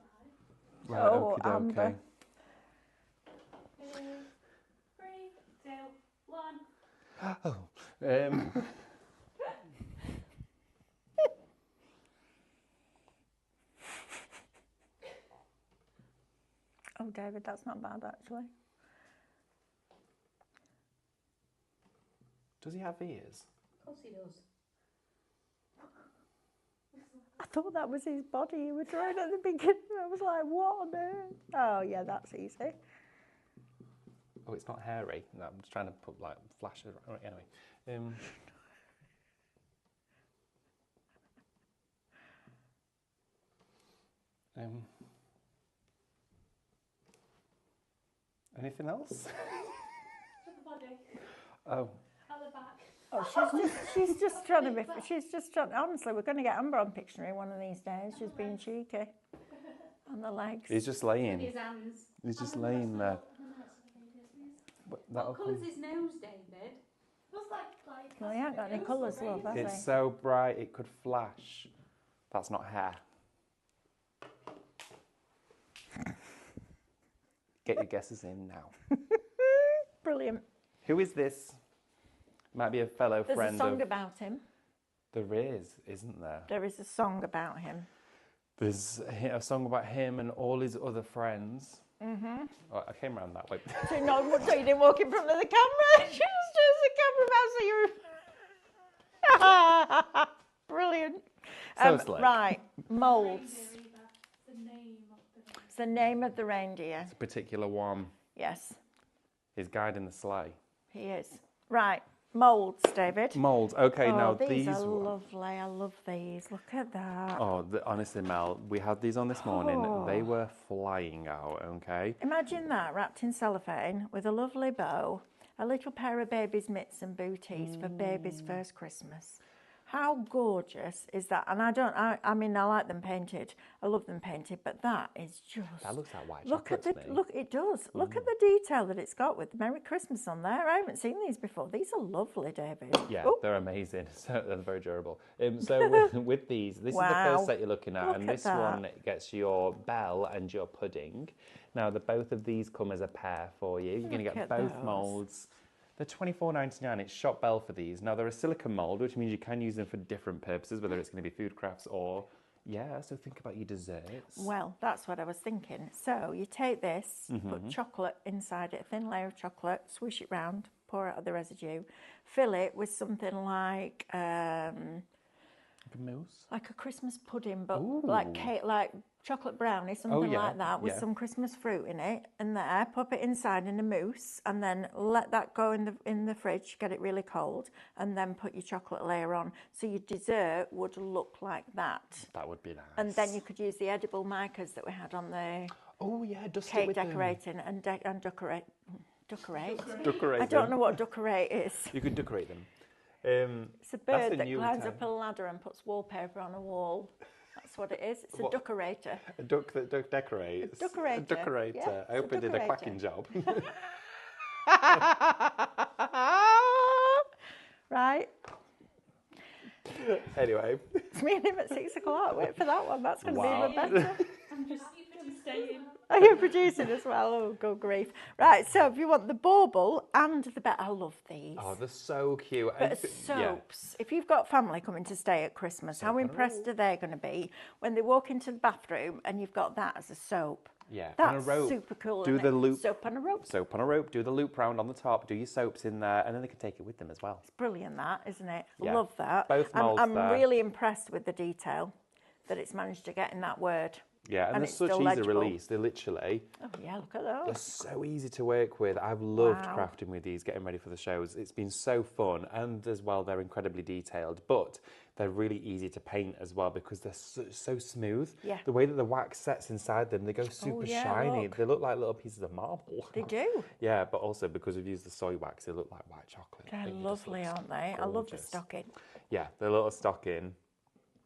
right.
Right,
Oh,
okie
Amber.
dokie.
3, 2, 1.
Oh,
Oh, David, that's not bad actually.
does he have ears?
Of course he does.
I thought that was his body you were trying at the beginning. I was like, what on earth? Oh, yeah, that's easy.
Oh, it's not hairy. No, I'm just trying to put like flashes. Right, anyway. Anything else?
At the body.
Oh,
At the back.
Oh, she's just trying to be, she's just trying, honestly, we're going to get Amber on Pictionary one of these days. She's being cheeky. On the legs.
he's just
With
laying.
his hands.
He's just laying there. But that'll
What colour's
come.
his nose, David?
Looks like
Well, he ain't got any colours, love, has
It's
he?
so bright it could flash. That's not hair. Get your guesses in now.
Brilliant.
Who is this? Might be a fellow
There's
friend
a song
of.
about him.
There is, isn't there?
There is a song about him.
There's a song about him and all his other friends. Mm-hmm. Oh, I came around that way.
So, no, so you didn't walk in front of the camera. She was just the camera mouse. So you. Brilliant.
So slick.
Right, moulds.
the name of the
It's the name of the reindeer.
It's a particular one.
Yes,
His guide in the sleigh.
he is. Right, moulds, David.
Molds. Okay,
Oh,
now
these are
were-
lovely. I love these. Look at that.
Oh, honestly, Mel, we had these on this morning.
Oh.
They were flying out, okay?
Imagine that wrapped in cellophane with a lovely bow, a little pair of baby's mitts and booties for baby's first Christmas. How gorgeous is that? And I mean, I like them painted. I love them painted, but that is just.
That looks like white
Look at
chocolate
the
to me.
look. It does. Look at the detail that it's got with Merry Christmas on there. I haven't seen these before. These are lovely, David.
Yeah,
Oh,
they're amazing. So they're very durable. So with these, this is the
Wow.
first set you're looking at,
Look
and
at
this
that.
one gets your bell and your pudding. Now, both of these come as a pair for you. You're going to
Look
get
at
both
those.
moulds. They're $24.99. It's shop bell for these. Now, they're a silicone mould, which means you can use them for different purposes, whether it's going to be food crafts or, yeah, so think about your desserts.
well, that's what I was thinking. So you take this, put chocolate inside it, a thin layer of chocolate, swish it round, pour out the residue, fill it with something like
Like a mousse.
a Christmas pudding, but
Ooh.
like cake, like chocolate brownie, something
yeah,
like that, with
yeah.
some Christmas fruit in it. And there, pop it inside in a mousse, and then let that go in the fridge. Get it really cold, and then put your chocolate layer on. So your dessert would look like that.
That would be nice.
And then you could use the edible micas that we had on the
Oh yeah, dust it
cake
with them.
decorating and decorate. Decorate?
Decorate
I don't
them.
know what decorate is.
You can decorate them.
It's a
That's
bird that
new
climbs
term.
up a ladder and puts wallpaper on a wall. That's what it is. It's a
What?
decorator.
A duck that decorates.
Decorator.
A decorator.
Yeah,
I hope
it's a
I did a
decorator.
quacking job.
Right.
Anyway.
It's me and him at 6 o'clock. Wait for that one. That's going to be
Wow.
even better.
I'm just staying.
Are you producing as well? Oh, good grief. Right, so if you want the bauble and the I love these.
Oh, they're so cute.
But
And
soaps, if you've got family coming to stay at Christmas, how impressed are they going to be when they walk into the bathroom and you've got that as a soap?
Yeah,
That's
and a rope.
super cool.
Do
isn't
the
it?
loop.
Soap and a rope.
Soap on a rope, do the loop round on the top, do your soaps in there, and then they can take it with them as well.
It's brilliant, that, isn't it?
Yeah.
Love that.
Both moulds
I'm
there.
really impressed with the detail that it's managed to get in that word.
Yeah, and they're
it's
such
still
easy
legible.
release. They're literally,
Oh, yeah, look at
they're
those.
so easy to work with. I've loved
Wow.
crafting with these, getting ready for the shows. It's been so fun, and as well, they're incredibly detailed, but they're really easy to paint as well because they're so smooth.
Yeah.
The way that the wax sets inside them, they go super
yeah,
shiny.
look.
They look like little pieces of marble.
They do.
Yeah, but also because we've used the soy wax, they look like white chocolate.
They're
It just
lovely,
looks
aren't they? I love the
gorgeous.
stocking.
Yeah, the little stocking.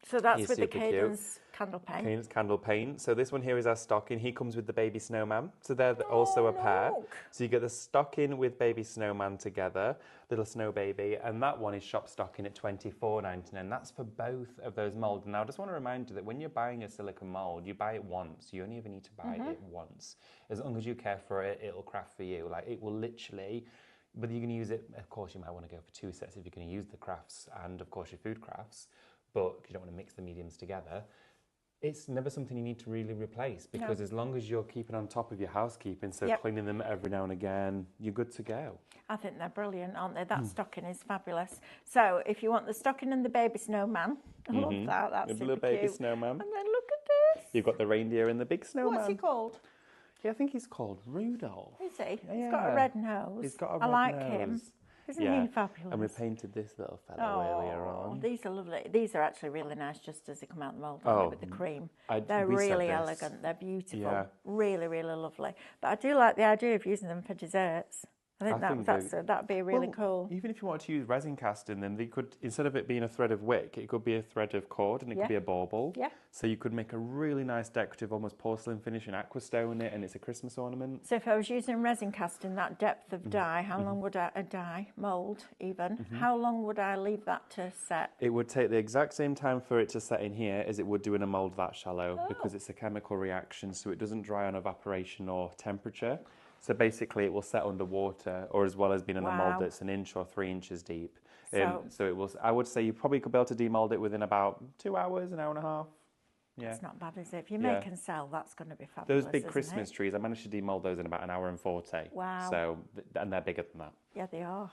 So that's
He's
with the
super cute.
Cadence candle paint.
Cadence candle paint. So this one here is our stocking. He comes with the baby snowman. So they're also a pair.
look.
So you get the stocking with baby snowman together, little snow baby, and that one is shop stocking at $24.99. That's for both of those molds. Now I just want to remind you that when you're buying a silicone mold, you buy it once. You only ever need to buy it once. As long as you care for it, it'll craft for you. Like it will literally. Whether you're going to use it, of course, you might want to go for 2 sets if you're going to use the crafts and, of course, your food crafts. But you don't want to mix the mediums together. It's never something you need to really replace because as long as you're keeping on top of your housekeeping, so cleaning them every now and again, you're good to go.
I think they're brilliant, aren't they? That stocking is fabulous. So if you want the stocking and the baby snowman, I love that. That's
The
super
little baby
cute.
snowman.
And then look at this.
You've got the reindeer and the big snowman.
What's he called?
Yeah, I think he's called Rudolph.
Is he? He's got a
Yeah.
red nose.
He's got a
I
red
like
nose.
him. Isn't
Yeah.
he fabulous?
And we painted this little fellow earlier on.
These are lovely. These are actually really nice just as they come out the mould with the cream.
we
They're
said
really
this.
elegant. They're beautiful.
Yeah.
Really, really lovely. But I do like the idea of using them for desserts. I think, that'd be really cool.
Even if you wanted to use resin casting, then they could, instead of it being a thread of wick, it could be a thread of cord and it
Yeah.
could be a bauble.
Yeah.
So you could make a really nice decorative, almost porcelain finish and aquastone it, and it's a Christmas ornament.
So if I was using resin casting that depth
Mm-hmm.
of dye, how long would a dye mould even? How long would I leave that to set?
It would take the exact same time for it to set in here as it would do in a mould that shallow
Oh.
because it's a chemical reaction, so it doesn't dry on evaporation or temperature. So basically it will set underwater or as well as being in a
Wow.
mould that's 1 inch or 3 inches deep.
So-
It will. I would say you probably could be able to demould it within about 2 hours, an hour and a half. Yeah.
It's not bad, is it? If you
Yeah.
make and sell, that's going to be fabulous.
Those big
isn't
Christmas
it?
trees, I managed to demould those in about 1 hour and 40.
Wow.
So, and they're bigger than that.
Yeah, they are.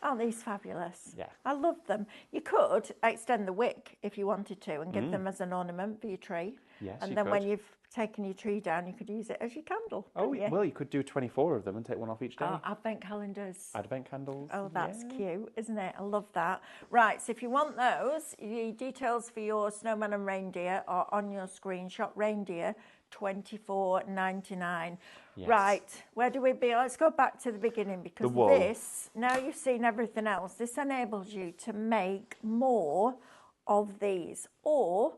Aren't these fabulous?
Yeah.
I love them. You could extend the wick if you wanted to and give them as an ornament for your tree.
Yes,
and
you
then when
could.
you've taken your tree down, you could use it as your candle.
Oh,
couldn't you?
well, you could do 24 of them and take one off each day.
Oh, advent calendars.
Advent candles.
Oh, that's
yeah.
cute, isn't it? I love that. Right, so if you want those, the details for your snowman and reindeer are on your screen. Shop reindeer, $24.99.
Yes.
Right, where do we be? Let's go back to the beginning because
The wool.
this, now you've seen everything else, this enables you to make more of these. Or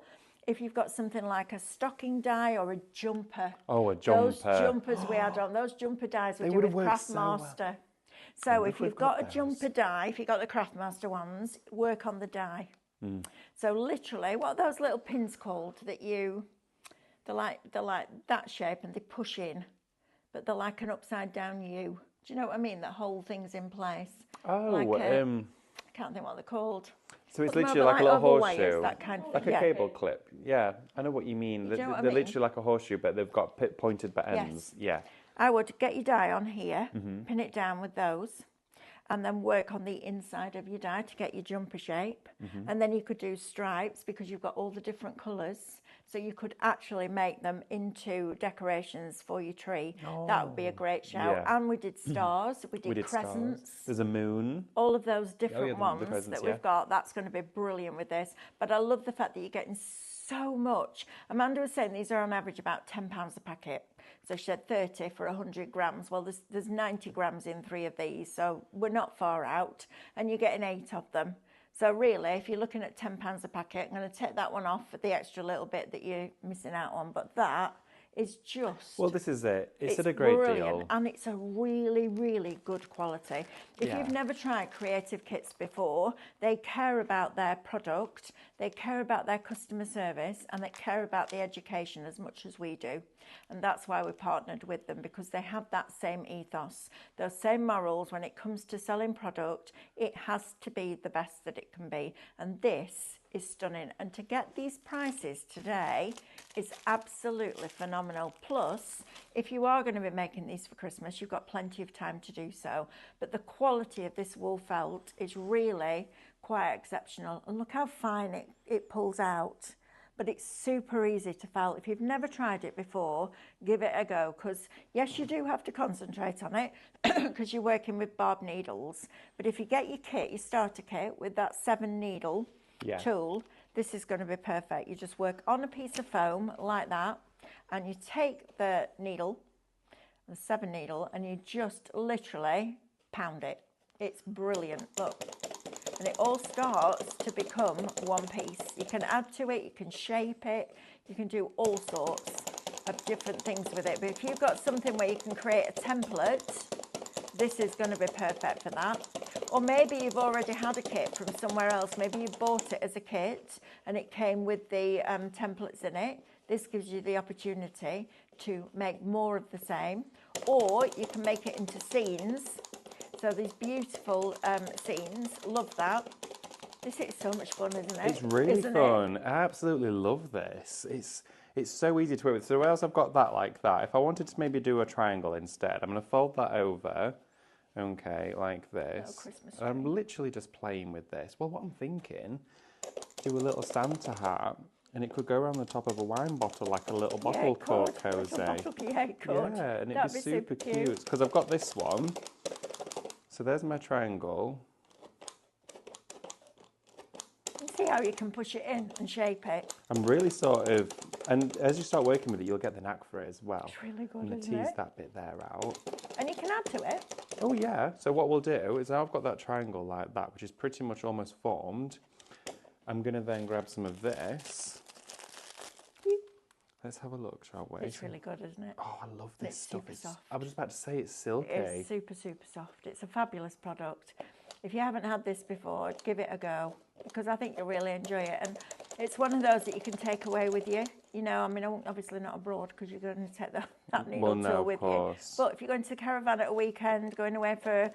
if you've got something like a stocking die or a jumper.
Oh, a
Those
jumper.
jumpers we had on, those jumper dies we
They
do
would have
with
worked so well.
Craftmaster. So if
we've
you've got
got
a
those.
jumper die, if you've got the Craftmaster ones, work on the die.
Mm.
So literally, what are those little pins called that they're like that shape and they push in, but they're like an upside down U. Do you know what I mean? That hold things in place.
Oh,
Like I
um,
can't think what they're called.
so it's
Put them
literally
over
like a little
oval wires,
horseshoe.
that kind of
Like
thing.
a
Yeah.
cable clip. Yeah, I know what you mean.
You know what I
They're
mean?
literally like a horseshoe, but they've got pointed but ends. Yeah.
I would get your die on here,
Mm-hmm.
pin it down with those, and then work on the inside of your die to get your jumper shape.
Mm-hmm.
And then you could do stripes because you've got all the different colours. So you could actually make them into decorations for your tree. That would be a great shout.
yeah.
And we did stars, we did crescents.
stars. There's a moon.
All of those different
the
ones
crescents,
that
yeah.
we've got, that's going to be brilliant with this. But I love the fact that you're getting so much. Amanda was saying these are on average about £10 a packet. So she said 30 for 100 grams. Well, there's 90 grams in 3 of these, so we're not far out. And you're getting 8 of them. So really, if you're looking at £10 a packet, I'm going to take that one off for the extra little bit that you're missing out on. But that is just...
Well, this is it. It's at a great
brilliant,
deal.
and it's a really, really good quality. If
Yeah.
you've never tried Creative Kits before, they care about their product, they care about their customer service, and they care about the education as much as we do. And that's why we partnered with them, because they have that same ethos, those same morals. When it comes to selling product, it has to be the best that it can be. And this is stunning. And to get these prices today is absolutely phenomenal. Plus, if you are going to be making these for Christmas, you've got plenty of time to do so. But the quality of this wool felt is really quite exceptional. And look how fine it pulls out. But it's super easy to felt. If you've never tried it before, give it a go. Because yes, you do have to concentrate on it because you're working with barb needles. But if you get your kit, your starter kit with that 7 needle tool, this is going to be perfect. You just work on a piece of foam like that, and you take the needle, the 7 needle, and you just literally pound it. It's brilliant. Look. And it all starts to become one piece. You can add to it, you can shape it, you can do all sorts of different things with it. But if you've got something where you can create a template, this is going to be perfect for that. Or maybe you've already had a kit from somewhere else. Maybe you bought it as a kit and it came with the templates in it. This gives you the opportunity to make more of the same. Or you can make it into scenes. So these beautiful scenes, love that. This is so much fun, isn't it?
It's really fun. I absolutely love this. It's so easy to work with. So where else I've got that like that? If I wanted to maybe do a triangle instead, I'm going to fold that over, okay, like this.
Christmas
And I'm literally just playing with this. Well, what I'm thinking, do a little Santa hat, and it could go around the top of a wine bottle like a little bottle cork cozy.
Yeah, it could.
Yeah, and it'd be super cute. Because I've got this one. So there's my triangle.
See how you can push it in and shape it.
I'm really sort of, and as you start working with it, you'll get the knack for it as well.
It's really good,
I'm going to
isn't
tease
it?
that bit there out.
And you can add to it.
Oh yeah, so what we'll do is I've got that triangle like that, which is pretty much almost formed. I'm going to then grab some of this. Let's have a look, shall we?
It's really good, isn't it?
Oh, I love this
It's
stuff.
super soft.
I was just about to say it's silky.
It's super, super soft. It's a fabulous product. If you haven't had this before, give it a go, because I think you'll really enjoy it. And it's one of those that you can take away with you. You know, I mean, obviously not abroad because you're going to take that needle tool with you. But if you're going to the caravan at a weekend, going away for a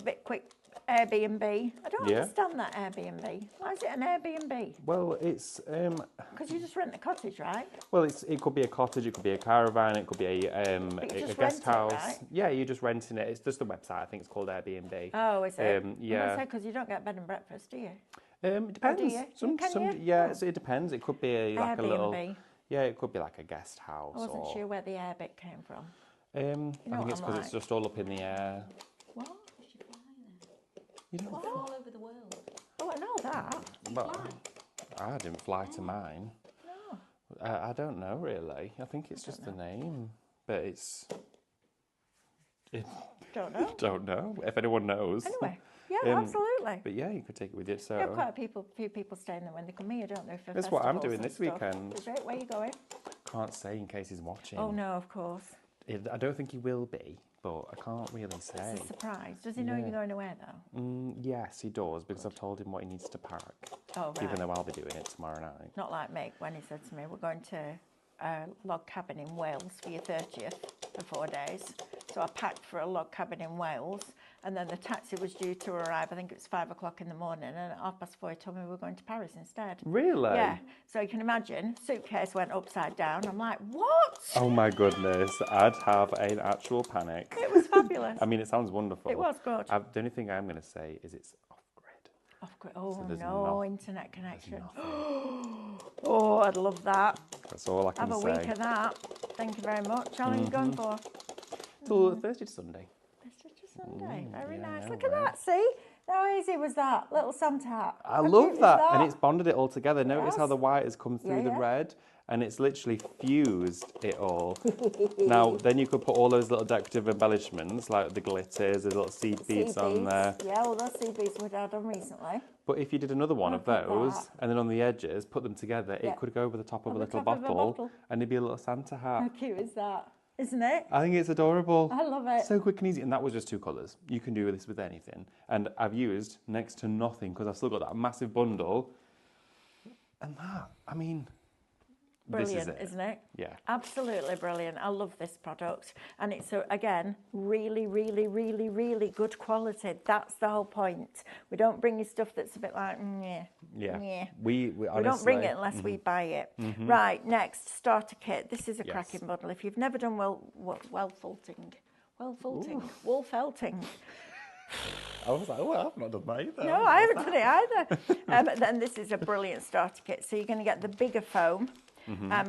bit quick Airbnb. I don't understand that Airbnb. Why is it an Airbnb?
Well, it's
because you just rent a cottage, right?
Well, it could be a cottage, it could be a caravan, it could be a guest house.
Right?
Yeah, you're just renting it. It's just the website. I think it's called Airbnb.
Oh, is it?
Yeah.
Because you don't get bed and breakfast, do you?
It depends.
Do you? Can you?
Yeah, it depends. It could be like
Airbnb.
a little. Yeah, it could be like a guest house.
I wasn't sure where the air bit came from.
I think it's because it's just all up in the air.
What?
You don't.
All over the world.
Oh, I know that.
Well, I didn't fly to mine.
No.
I don't know really. I think it's just the name, but it's.
Don't know.
Don't know. If anyone knows.
Anyway, yeah, absolutely.
But yeah, you could take it with you. So.
You have quite a few people staying there when they come here, don't they? For
That's what I'm
festivals
doing
and
this
stuff.
weekend.
Is it? Where are you going?
Can't say in case he's watching.
Oh no, of course.
I don't think he will be, but I can't really say.
It's a surprise. Does he know you're going away though?
Yes, he does, because I've told him what he needs to pack.
Oh, right.
Even though I'll be doing it tomorrow night.
Not like Mick when he said to me, we're going to a log cabin in Wales for your 30th for 4 days. So I packed for a log cabin in Wales, and then the taxi was due to arrive, I think it was 5 o'clock in the morning, and at 4:30 he told me we were going to Paris instead.
Really?
Yeah. So you can imagine, suitcase went upside down. I'm like, what?
Oh my goodness, I'd have an actual panic.
It was fabulous.
I mean, it sounds wonderful.
It was good.
The only thing I'm going to say is it's off-grid.
Off-grid. Oh,
So there's
no internet connection.
nothing.
Oh, I'd love that.
That's all I can
Have a
say.
week of that. Thank you very much. How long are you going for?
Till Thursday to Sunday.
Thursday to Sunday. Very
yeah,
nice.
yeah,
Look at
right.
that. See? How easy was that? Little Santa hat.
I
How
love
cute is
that. And it's bonded it all together. Notice how
Yes.
the white has come through the
yeah.
red and it's literally fused it all. Now, then you could put all those little decorative embellishments like the glitters, the little seed beads on there.
Yeah, well, those seed beads we've had on recently.
But if you did another one
I
of
put
those
that.
and then on the edges, put them together,
Yeah.
it could go over the top of a
On the
little
top of a
bottle
bottle.
and it'd be a little Santa
How
hat.
cute is that? Isn't it?
I think it's adorable.
I love it.
So quick and easy. And that was just 2 colours. You can do this with anything. And I've used next to nothing because I've still got that massive bundle. And that, I mean,
Brilliant,
this is it.
isn't it?
Yeah.
Absolutely brilliant. I love this product. And it's, again, really, really, really, really good quality. That's the whole point. We don't bring you stuff that's a bit like, yeah.
Yeah. We honestly,
don't bring it unless we buy it. Right, next, starter kit. This is a
Yes.
cracking bundle. If you've never done wool felting.
I was like, well, I've not done that either.
No, I haven't done it either. Then this is a brilliant starter kit. So you're going to get the bigger foam,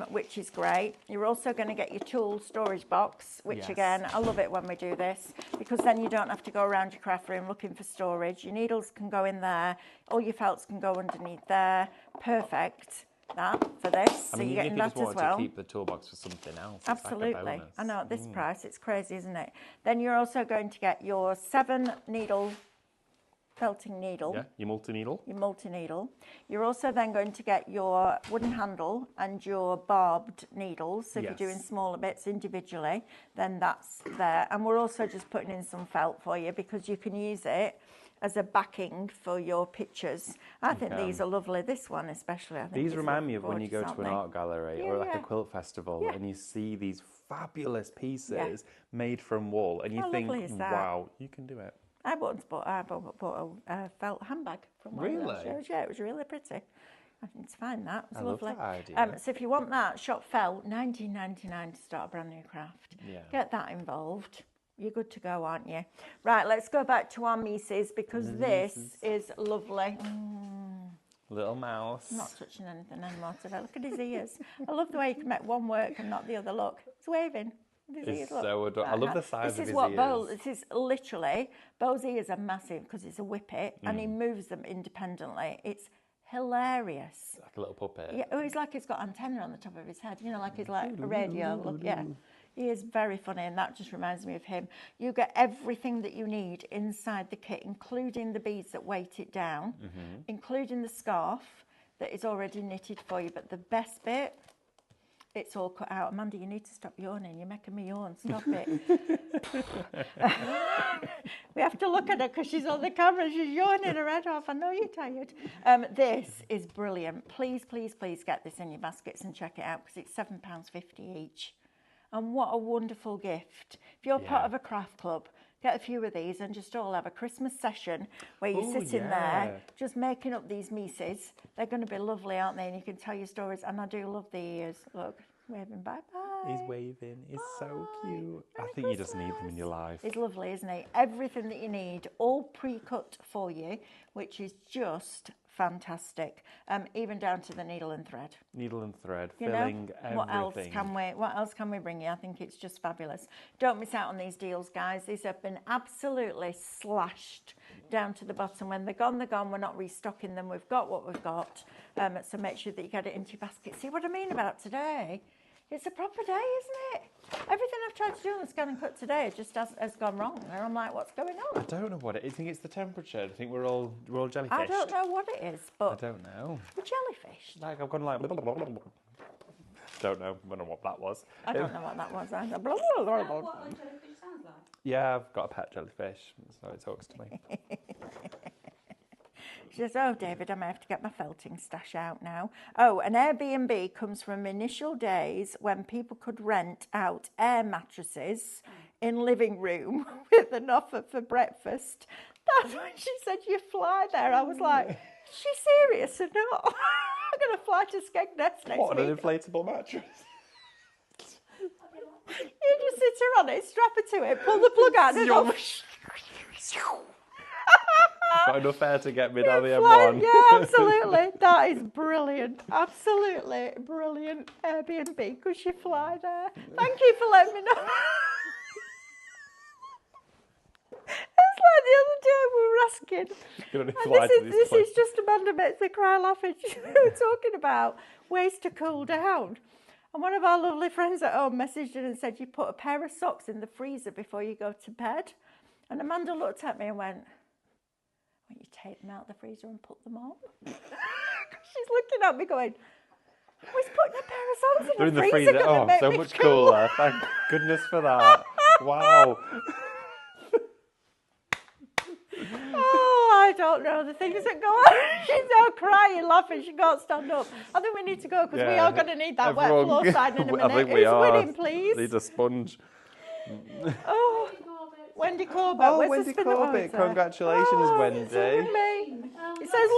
which is great. You're also going to get your tool storage box, which
Yes.
again, I love it when we do this because then you don't have to go around your craft room looking for storage. Your needles can go in there. All your felts can go underneath there. Perfect. That for this.
I
So
mean,
you're
even if
getting
you
that
just
as
wanted
well.
to keep the toolbox for something else, it's
Absolutely.
like a bonus.
I know at this price, it's crazy, isn't it? Then you're also going to get your 7 needle felting needle.
Yeah, your multi-needle.
Your multi-needle. You're also then going to get your wooden handle and your barbed needles. So if you're doing
Yes.
smaller bits individually, then that's there. And we're also just putting in some felt for you because you can use it as a backing for your pictures. I think these are lovely. This one especially. I think
These
these
remind
look
me of when you go
gorgeous,
to an
aren't
art gallery
Yeah,
or like
yeah.
a quilt festival
Yeah.
and you see these fabulous pieces made from wool and you
How
think,
lovely is that?
wow, you can do it.
I once bought a felt handbag from one of those
Really?
shows. Yeah, it was really pretty. I think it's fine. That it was
I love
lovely.
that idea.
So if you want that, shop felt $19.99 to start a brand new craft.
Yeah.
Get that involved. You're good to go, aren't you? Right, let's go back to our Mises because this is lovely.
Little mouse.
I'm not touching anything anymore today. Look at his ears. I love the way you can make one work and not the other. Look, it's waving. His
It's
ears, look.
so adorable. I love the size
This
of
is
his
what
ears.
Bo. This is literally Bo's ears are massive because it's a whippet and he moves them independently. It's hilarious.
Like a little puppet.
Yeah, oh, he's like he's got antenna on the top of his head. You know, like he's like a radio. Look, yeah. He is very funny, and that just reminds me of him. You get everything that you need inside the kit, including the beads that weight it down, including the scarf that is already knitted for you. But the best bit, it's all cut out. Amanda, you need to stop yawning. You're making me yawn. Stop it. We have to look at her because she's on the camera. She's yawning her head off. I know you're tired. This is brilliant. Please, please, please get this in your baskets and check it out because it's £7.50 each. And what a wonderful gift. If you're part of a craft club, get a few of these and just all have a Christmas session where you sit in there just making up these Mises. They're going to be lovely, aren't they? And you can tell your stories. And I do love the ears. Look, waving bye-bye.
He's waving. He's so cute. I
Merry
think you just need them in your life.
It's lovely, isn't it? Everything that you need, all pre-cut for you, which is just fantastic. Even down to the needle and thread.
Needle and thread,
You know,
filling everything.
what else can we bring you? I think it's just fabulous. Don't miss out on these deals, guys. These have been absolutely slashed down to the bottom. When they're gone, they're gone. We're not restocking them. We've got what we've got. So make sure that you get it into your basket. See what I mean about today? It's a proper day, isn't it? Everything I've tried to do on the scan and cut today just has gone wrong. And I'm like, what's going on?
I don't know what it is. I think it's the temperature. I think we're all jellyfish.
I don't know what it is,
I
but
don't know.
a jellyfish.
Like I've gone like. Don't know. Don't know what that was.
I don't know what that was either.
Is that what a jellyfish sounds like?
Yeah, I've got a pet jellyfish. That's how it talks to me.
She says, oh, David, I may have to get my felting stash out now. Oh, an Airbnb comes from initial days when people could rent out air mattresses in living room with an offer for breakfast. That's when she said you fly there. I was like, is she serious or not? I'm going to fly to Skegness next
What,
week.
an inflatable mattress?
You just sit her on it, strap her to it, pull the plug out and off.
Got enough air to get me down the
Fly-
M1.
Yeah, absolutely. That is brilliant. Absolutely brilliant Airbnb. Could she fly there? Thank you for letting me know. It's like the other day we were asking,
Can only
and
fly to
this
place.
is just Amanda makes me cry laughing. We were talking about ways to cool down. And one of our lovely friends at home messaged in and said, you put a pair of socks in the freezer before you go to bed. And Amanda looked at me and went, why don't you take them out of the freezer and put them on? She's looking at me going, who's putting a pair of socks
They're
in the freezer?
Oh,
Gonna make
so
me
much
cool?
cooler. Thank goodness for that. Wow.
Oh, I don't know the things that go on. She's now crying, laughing. She can't stand up. I think we need to go because we are going to need that wet
Everyone-
floor sign in a minute.
I think we
Who's
are.
winning, please?
Need a sponge.
Oh, Wendy Corbett.
Oh,
Where's the
Wendy
spin that
Corbett.
motor?
Congratulations,
Oh,
Wendy.
It's all with me. It says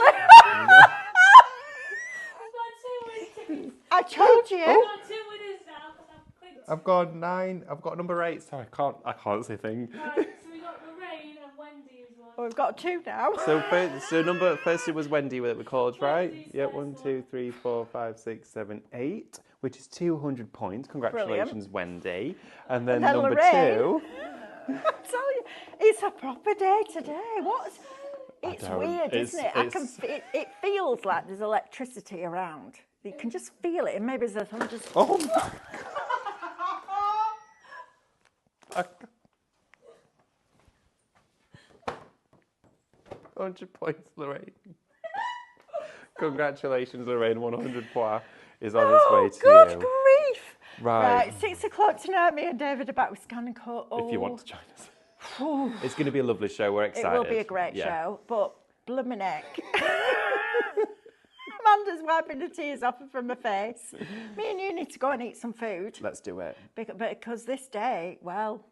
I've got 2 winners.
I told you.
I've got 2 winners now because I've clicked.
I've got 9. I've got number 8. Sorry, I can't say thing.
Right, so we got Lorraine and Wendy as well.
Oh, we've got 2 now.
So first it was Wendy that we called, right?
Wendy's
Yeah,
first
1, 2, 3, 4, 5, 6, 7, 8, which is 200 points. Congratulations, Wendy. And then number
Lorraine.
2.
I tell you, it's a proper day today. It's
don't-
weird, isn't it?
it's-
It feels like there's electricity around. You can just feel it, and maybe there's I'm just.
Oh my God. 100 points, Lorraine. Congratulations, Lorraine. 100 points is on its way to
good
you.
grief!
Right.
Right, 6 o'clock tonight. Me and David are back with Scan and Cut.
If you want to join us. It's going to be a lovely show. We're
It
excited.
will be a great
Yeah.
show, but blooming neck. Amanda's wiping the tears off from her face. Me and you need to go and eat some food
Let's do it.
because this day, well,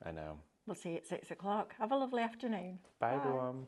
I know.
we'll see you at 6 o'clock. Have a lovely afternoon.
Bye. Everyone.